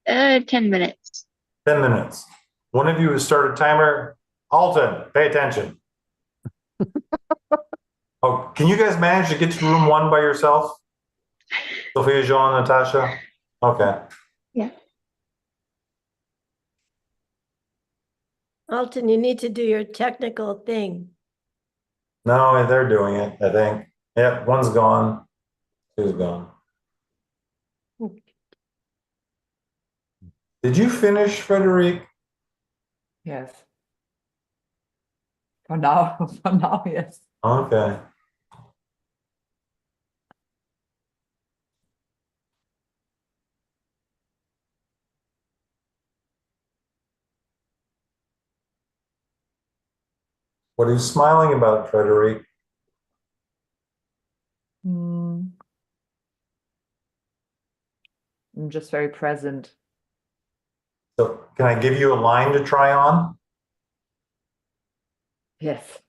F: 10 minutes.
B: 10 minutes. One of you has started a timer. Alton, pay attention. Can you guys manage to get to room 1 by yourself? Sophia, Jean, Natasha? Okay.
F: Yeah.
K: Alton, you need to do your technical thing.
B: No, they're doing it, I think. Yep, 1's gone. 2's gone. Did you finish, Frederic?
D: Yes. For now, yes.
B: Okay. What are you smiling about, Frederic?
D: I'm just very present.
B: So can I give you a line to try on?
D: Yes.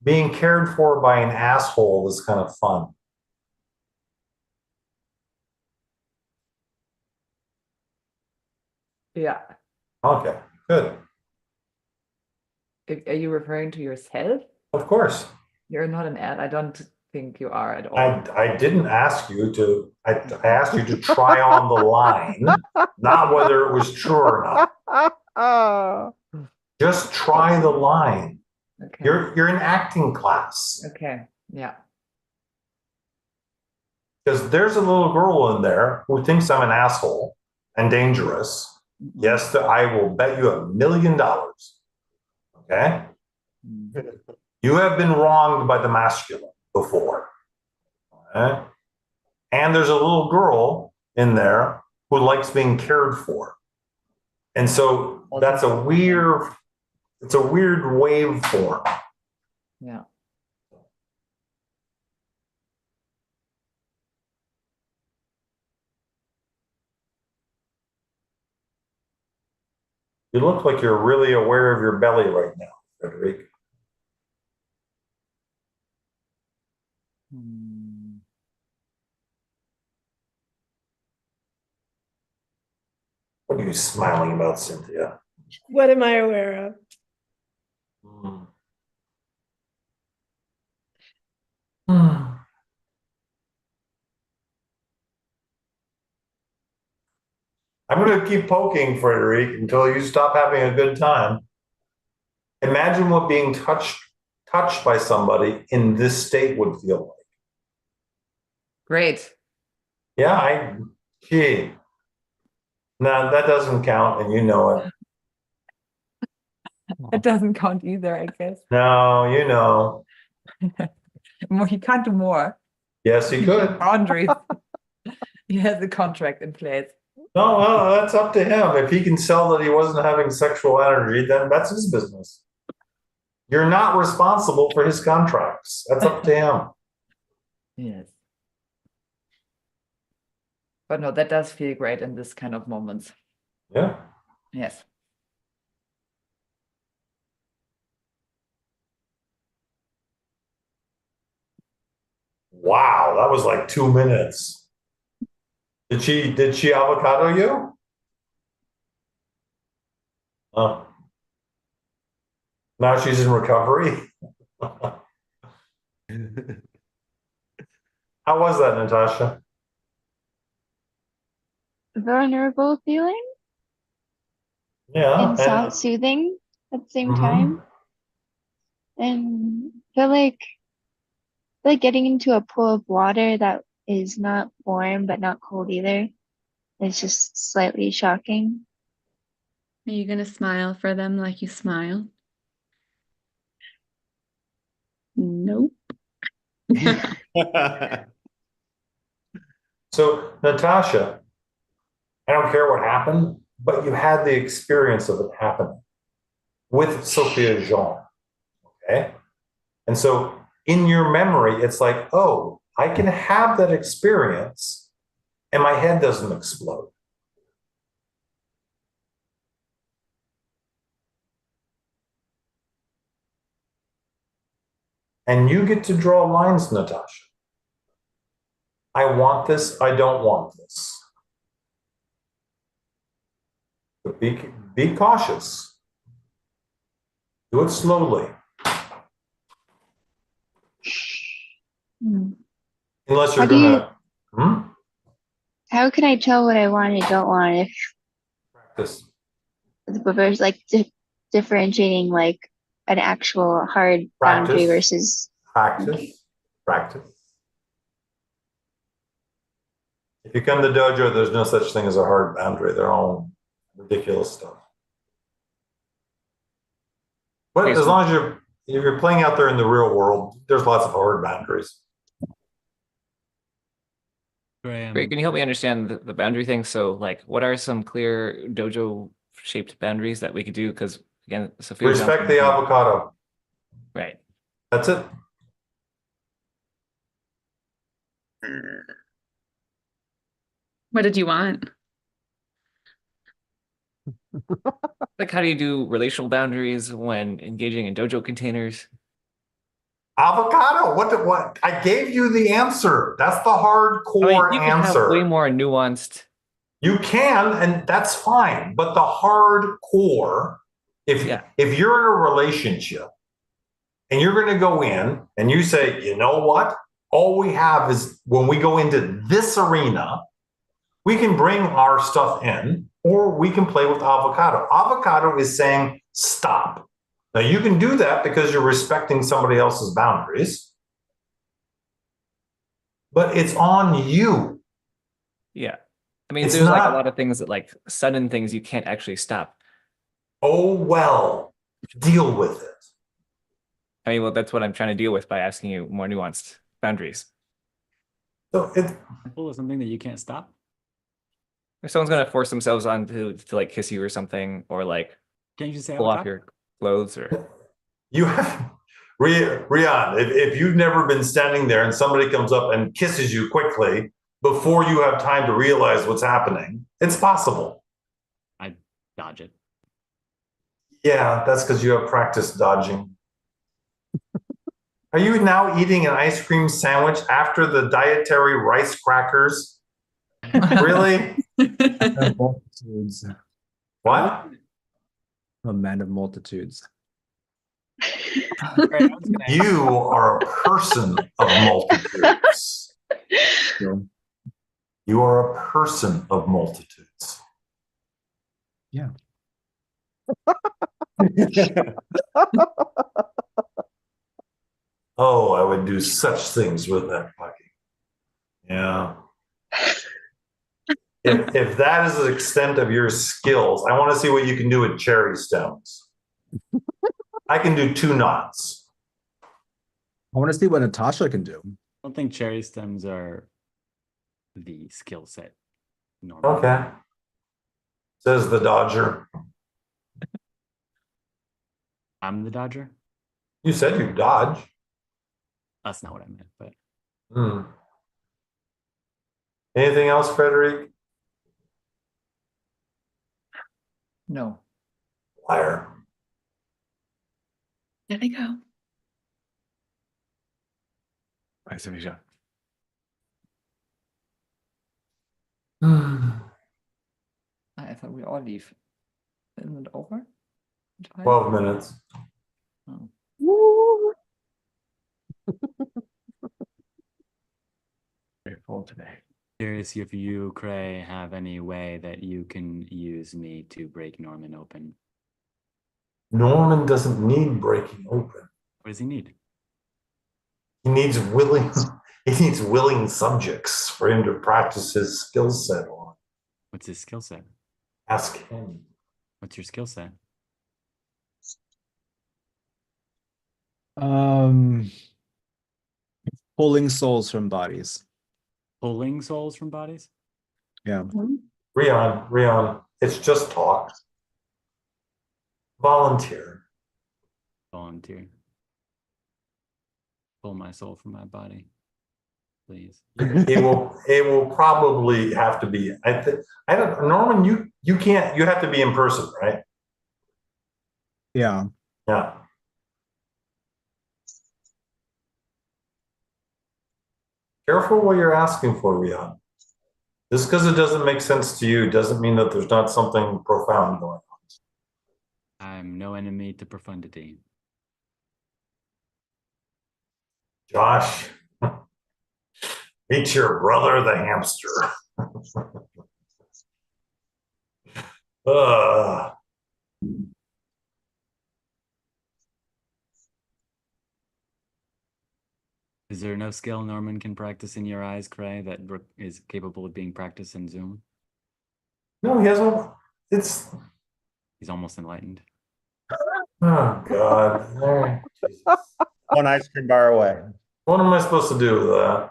B: Being cared for by an asshole is kind of fun.
D: Yeah.
B: Okay, good.
D: Are you referring to yourself?
B: Of course.
D: You're not an ad. I don't think you are at all.
B: I didn't ask you to, I asked you to try on the line, not whether it was true or not. Just try the line.
D: Okay.
B: You're in acting class.
D: Okay. Yeah.
B: Because there's a little girl in there who thinks I'm an asshole and dangerous. Yes, I will bet you $1 million. Okay? You have been wronged by the masculine before. Okay? And there's a little girl in there who likes being cared for. And so that's a weird, it's a weird waveform.
D: Yeah.
B: You look like you're really aware of your belly right now, Frederic. What are you smiling about, Cynthia?
K: What am I aware of?
B: I'm going to keep poking, Frederic, until you stop having a good time. Imagine what being touched by somebody in this state would feel like.
D: Great.
B: Yeah, gee. No, that doesn't count, and you know it.
D: It doesn't count either, I guess.
B: No, you know.
D: Well, he can't do more.
B: Yes, he could.
D: Boundaries. He has a contract in place.
B: No, well, that's up to him. If he can sell that he wasn't having sexual energy, then that's his business. You're not responsible for his contracts. That's up to him.
D: Yes. But no, that does feel great in this kind of moments.
B: Yeah.
D: Yes.
B: Wow, that was like 2 minutes. Did she avocado you? Oh. Now she's in recovery. How was that, Natasha?
F: Vulnerable feeling
B: Yeah.
F: and soft soothing at the same time. And feel like getting into a pool of water that is not warm but not cold either. It's just slightly shocking.
J: Are you gonna smile for them like you smile? Nope.
B: So, Natasha, I don't care what happened, but you had the experience of it happening with Sophia Jean. Okay. And so in your memory, it's like, oh, I can have that experience and my head doesn't explode. And you get to draw lines, Natasha. I want this, I don't want this. But be cautious. Do it slowly.
F: Hmm.
B: Unless you're
F: How do you-
B: gonna
F: How can I tell what I want and don't want if
B: practice.
F: versus like differentiating like an actual hard boundary
B: Practice.
F: versus
B: Practice. If you come to dojo, there's no such thing as a hard boundary. They're all ridiculous stuff. But
A: Okay,
B: as long as if you're playing out there in the real world, there's lots of hard boundaries.
A: Great. Can you help me understand the boundary thing? So, like, what are some clear dojo-shaped boundaries that we could do? Because again, Sophia,
B: Respect the avocado.
A: Right.
B: That's it.
J: What did you want?
A: Like, how do you do relational boundaries when engaging in dojo containers?
B: Avocado. What? I gave you the answer. That's the hardcore
A: You can
B: answer.
A: have way more nuanced.
B: You can, and that's fine. But the hardcore, if you're in a relationship and you're going to go in and you say, you know what? All we have is when we go into this arena, we can bring our stuff in, or we can play with avocado. Avocado is saying stop. Now you can do that because you're respecting somebody else's boundaries, but it's on you.
A: Yeah. I mean,
B: It's
A: there's like
B: not-
A: a lot of things that like sudden things you can't actually stop.
B: Oh, well, deal with it.
A: I mean, well, that's what I'm trying to deal with by asking you more nuanced boundaries.
B: So it's
G: Is something that you can't stop.
A: If someone's gonna force themselves on to like kiss you or something, or like
G: Can't you just say
A: pull off
G: avocado?
A: your clothes, or
B: you have Rian, if you've never been standing there and somebody comes up and kisses you quickly before you have time to realize what's happening, it's possible.
G: I dodge it.
B: Yeah, that's because you have practice dodging. Are you now eating an ice cream sandwich after the dietary rice crackers? Really?
I: Multitudes.
B: What?
I: A man of multitudes.
B: You are a person of multitudes. You are a person of multitudes.
I: Yeah.
B: Oh, I would do such things with that puppy. Yeah. If that is the extent of your skills, I want to see what you can do with cherry stones. I can do 2 knots.
I: I want to see what Natasha can do.
G: I don't think cherry stems are the skill set normally.
B: Okay. Says the Dodger.
G: I'm the dodger.
B: You said you dodge.
G: That's not what I meant, but
B: Anything else, Frederic?
A: no.
B: Liar.
J: There they go.
A: Right, Sophia. I thought we all leave. Isn't it over?
B: 12 minutes.
A: Oh. Very full today.
G: Curious if you, Cray, have any way that you can use me to break Norman open.
B: Norman doesn't need breaking open.
G: What does he need?
B: He needs willing subjects for him to practice his skill set on.
G: What's his skill set?
B: Ask him.
G: What's your skill set?
I: Pulling souls from bodies.
G: Pulling souls from bodies?
I: Yeah.
B: Rian, it's just talk. Volunteer.
G: Volunteer. Pull my soul from my body, please.
B: It will probably have to be. I don't. Norman, you can't. You have to be in person, right?
I: Yeah.
B: Yeah. Careful what you're asking for, Rian. Just because it doesn't make sense to you doesn't mean that there's not something profound going on.
G: I'm no enemy to profundity.
B: Josh, Meet your brother, the hamster.
G: Is there no skill Norman can practice in your eyes, Cray, that is capable of being practiced in Zoom?
B: No, he hasn't.
G: He's almost enlightened.
B: Oh, God.
L: One ice cream bar away.
B: What am I supposed to do with that?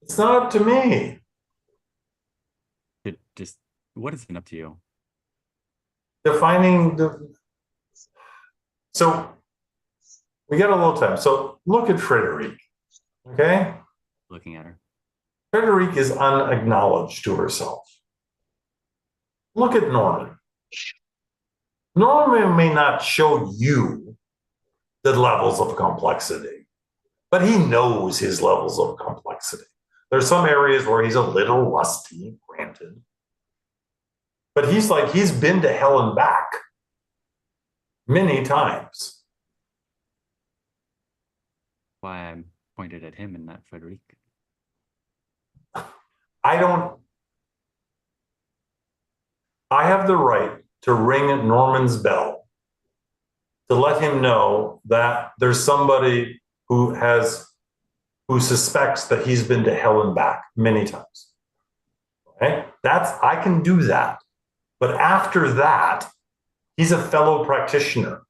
B: It's not up to me.
G: What is it up to you?
B: Defining so we got a little time. So look at Frederique. Okay?
G: Looking at her.
B: Frederique is unacknowledged to herself. Look at Norman. Norman may not show you the levels of complexity, but he knows his levels of complexity. There's some areas where he's a little rusty, granted. But he's been to hell and back many times.
G: Why I pointed at him and not Frederique.
B: I have the right to ring Norman's bell to let him know that there's somebody who suspects that he's been to hell and back many times. Okay? I can do that. But after that, he's a fellow practitioner.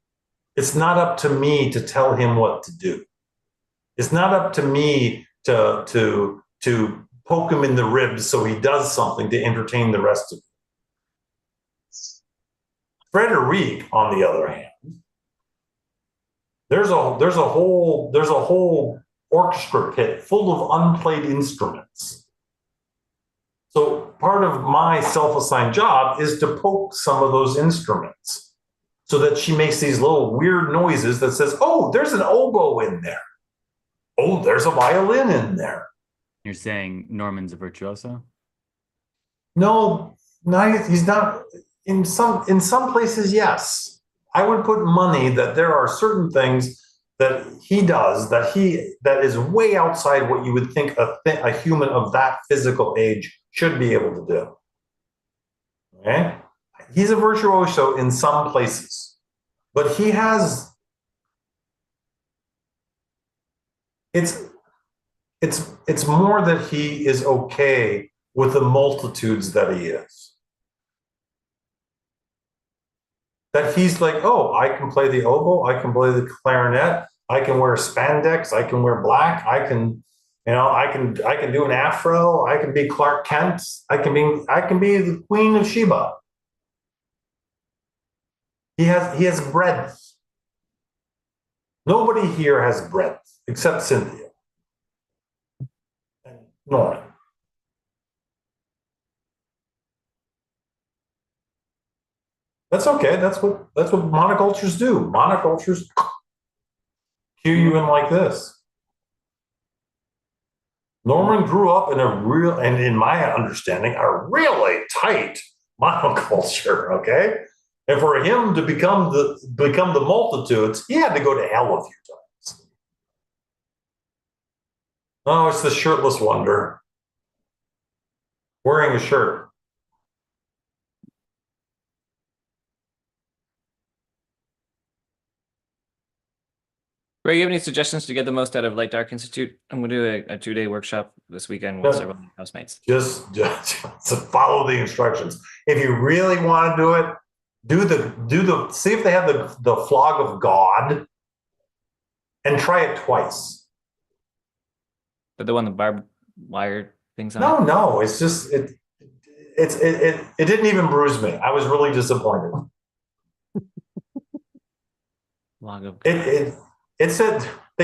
B: It's not up to me to tell him what to do. It's not up to me to poke him in the ribs so he does something to entertain the rest of them. Frederique, on the other hand, there's a whole orchestra pit full of unplayed instruments. So part of my self-assigned job is to poke some of those instruments so that she makes these little weird noises that says, oh, there's an oboe in there. Oh, there's a violin in there.
G: You're saying Norman's a virtuoso?
B: No, he's not. In some places, yes. I would put money that there are certain things that he does that is way outside what you would think a human of that physical age should be able to do. Okay? He's a virtuoso in some places, but he has. It's more that he is okay with the multitudes that he is. That he's like, oh, I can play the oboe, I can play the clarinet, I can wear spandex, I can wear black, I can do an afro, I can be Clark Kent, I can be the Queen of Sheba. He has breadth. Nobody here has breadth except Cynthia. And Norman. That's okay. That's what monocultures do. Monocultures cue you in like this. Norman grew up in and in my understanding, a really tight monoculture. Okay, and for him to become the multitudes, he had to go to hell a few times. Oh, it's the shirtless wonder wearing a shirt.
A: Ray, you have any suggestions to get the most out of Light Dark Institute? I'm going to do a 2-day workship this weekend with several housemates.
B: Just follow the instructions. If you really want to do it, see if they have the flog of God, and try it twice.
A: But the one the barbed wire things on it?
B: No, it's just it didn't even bruise me. I was really disappointed.
A: Flog of
B: God. They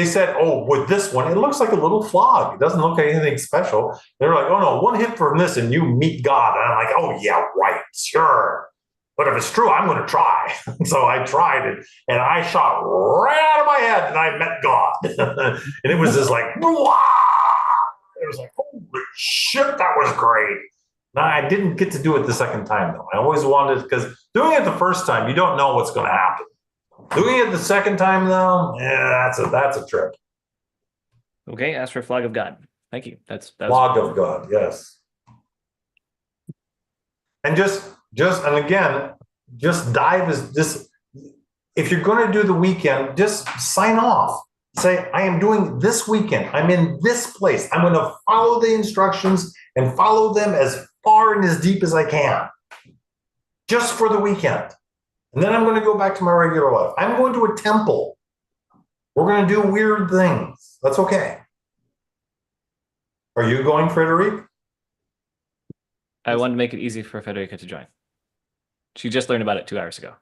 B: said, oh, with this one, it looks like a little flog. It doesn't look like anything special. They're like, oh no, one hit from this and you meet God. And I'm like, oh yeah, right, sure. But if it's true, I'm going to try. So I tried it and I shot right out of my head and I met God. And it was just like, wah! It was like, holy shit, that was great. Now, I didn't get to do it the second time though. I always wanted, because doing it the first time, you don't know what's going to happen. Doing it the second time, though, yeah, that's a trip.
A: Okay, ask for Flag of God. Thank you. That's
B: Log of God, yes. And and again, just dive as this. If you're going to do the weekend, just sign off. Say, I am doing this weekend. I'm in this place. I'm going to follow the instructions and follow them as far and as deep as I can, just for the weekend. And then I'm going to go back to my regular life. I'm going to a temple. We're going to do weird things. That's okay. Are you going, Frederic?
A: I wanted to make it easy for Federica to join. She just learned about it 2 hours ago.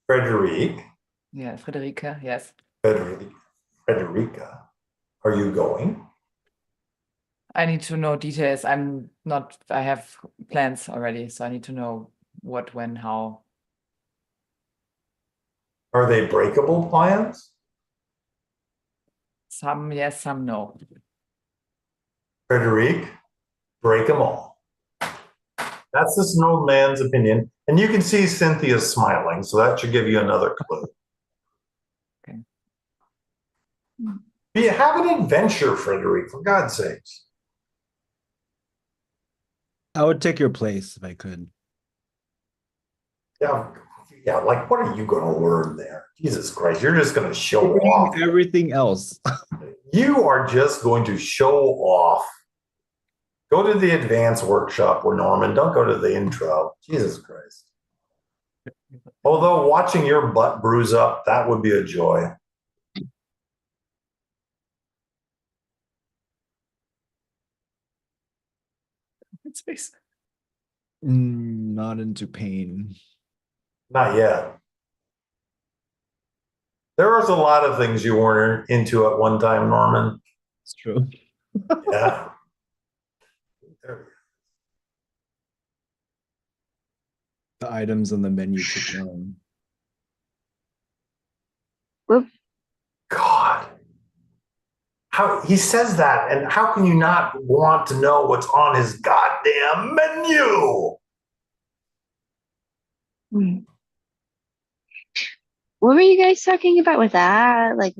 B: Frederic?
D: Yeah, Frederica, yes.
B: Frederica, are you going?
D: I need to know details. I have plans already, so I need to know what, when, how.
B: Are they breakable plans?
D: Some yes, some no.
B: Frederic, break them all. That's just an old man's opinion. And you can see Cynthia smiling, so that should give you another clue.
D: Okay.
B: Have an adventure, Frederic, for God's sakes.
I: I would take your place if I could.
B: Yeah, like what are you going to learn there? Jesus Christ, you're just going to show off.
I: Everything else.
B: You are just going to show off. Go to the advanced workshop with Norman. Don't go to the intro. Jesus Christ. Although watching your butt bruise up, that would be a joy.
A: Space.
I: Not into pain.
B: Not yet. There was a lot of things you weren't into at one time, Norman.
I: It's true.
B: Yeah.
I: The items on the menu keep going.
B: God. How he says that, and how can you not want to know what's on his goddamn menu?
F: What were you guys talking about with that? Like,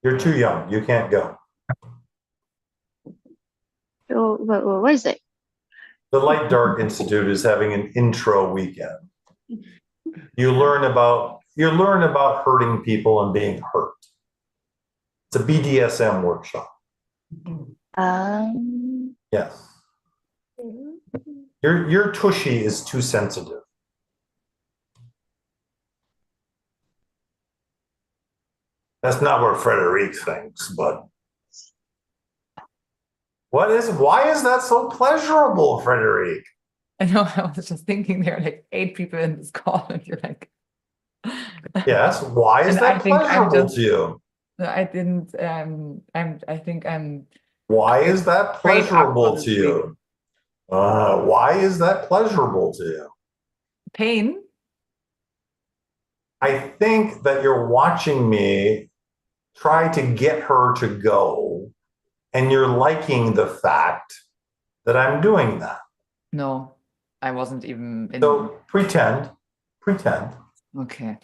B: You're too young. You can't go.
F: what is it?
B: The Light Dark Institute is having an intro weekend. You learn about hurting people and being hurt. It's a BDSM workshop. Yes. Your tushy is too sensitive. That's not what Frederic thinks, but why is that so pleasurable, Frederic?
D: I know, I was just thinking there are like 8 people in this call, and you're like,
B: yes, why is that pleasurable to you?
D: I didn't, I think I'm.
B: Why is that pleasurable to you? Why is that pleasurable to you?
D: Pain?
B: I think that you're watching me try to get her to go, and you're liking the fact that I'm doing that.
D: No, I wasn't even in.
B: So pretend.
D: Okay.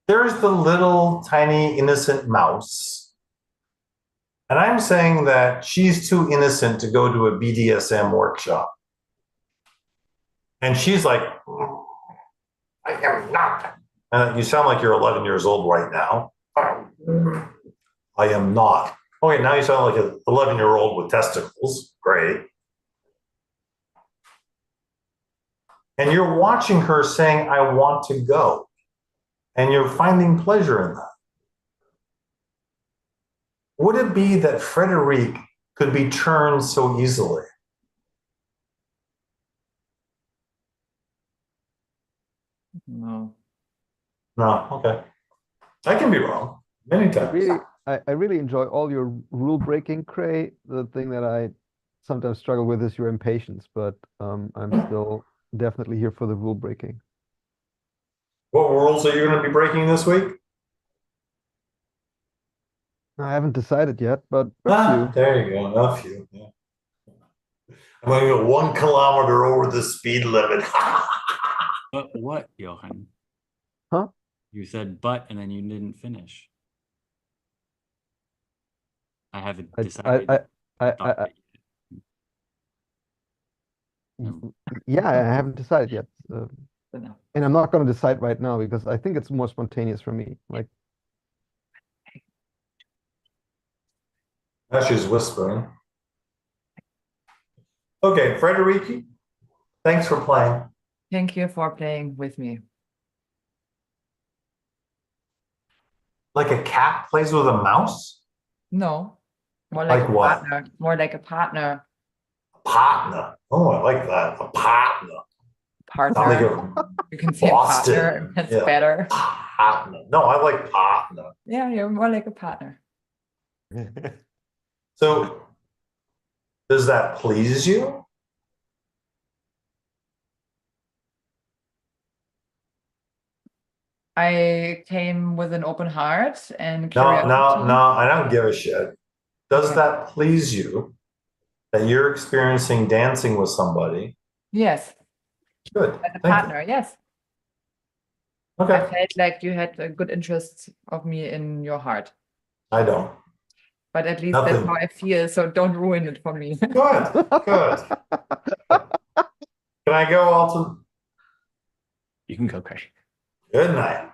B: There's the little tiny innocent mouse. And I'm saying that she's too innocent to go to a BDSM workshop. And she's like, I am not. And you sound like you're 11 years old right now. I am not. Okay, now you sound like an 11-year-old with testicles. Great. And you're watching her saying, I want to go. And you're finding pleasure in that. Would it be that Frederic could be turned so easily?
D: No.
B: No, okay. I can be wrong many times.
E: I really enjoy all your rule breaking, Cray. The thing that I sometimes struggle with is your impatience, but I'm still definitely here for the rule breaking.
B: What rules are you going to be breaking this week?
E: I haven't decided yet, but
B: there you go. A few. Yeah. I'm going to go 1 kilometer over the speed limit.
G: But what, Johan?
E: Huh?
G: You said but, and then you didn't finish. I haven't
E: I
G: decided.
E: I yeah, I haven't decided yet.
D: No.
E: And I'm not going to decide right now because I think it's more spontaneous for me. Like,
B: now she's whispering. Okay, Frederici, thanks for playing.
D: Thank you for playing with me.
B: Like a cat plays with a mouse?
D: No, more like
B: Like
D: a
B: what?
D: partner. More like a partner.
B: Partner. Oh, I like that. A partner. Sounds like
D: Partner.
B: a
D: You can say
B: Boston.
D: partner. That's
B: Yeah.
D: better.
B: Partner. No, I like partner.
D: Yeah, you're more like a partner.
B: So, does that please you?
D: I came with an open heart and
B: No,
D: curiosity.
B: I don't give a shit. Does
D: Okay.
B: that please you that you're experiencing dancing with somebody?
D: Yes,
B: Good.
D: as a
B: Thank
D: partner, yes.
B: you.
D: I
B: Okay.
D: felt like you had a good interest of me in your heart.
B: I don't.
D: But at least that's
B: Nothing.
D: how I feel, so don't ruin it for me.
B: Good. Good. Can I go, Alton?
A: You can go, Craig.
B: Good night.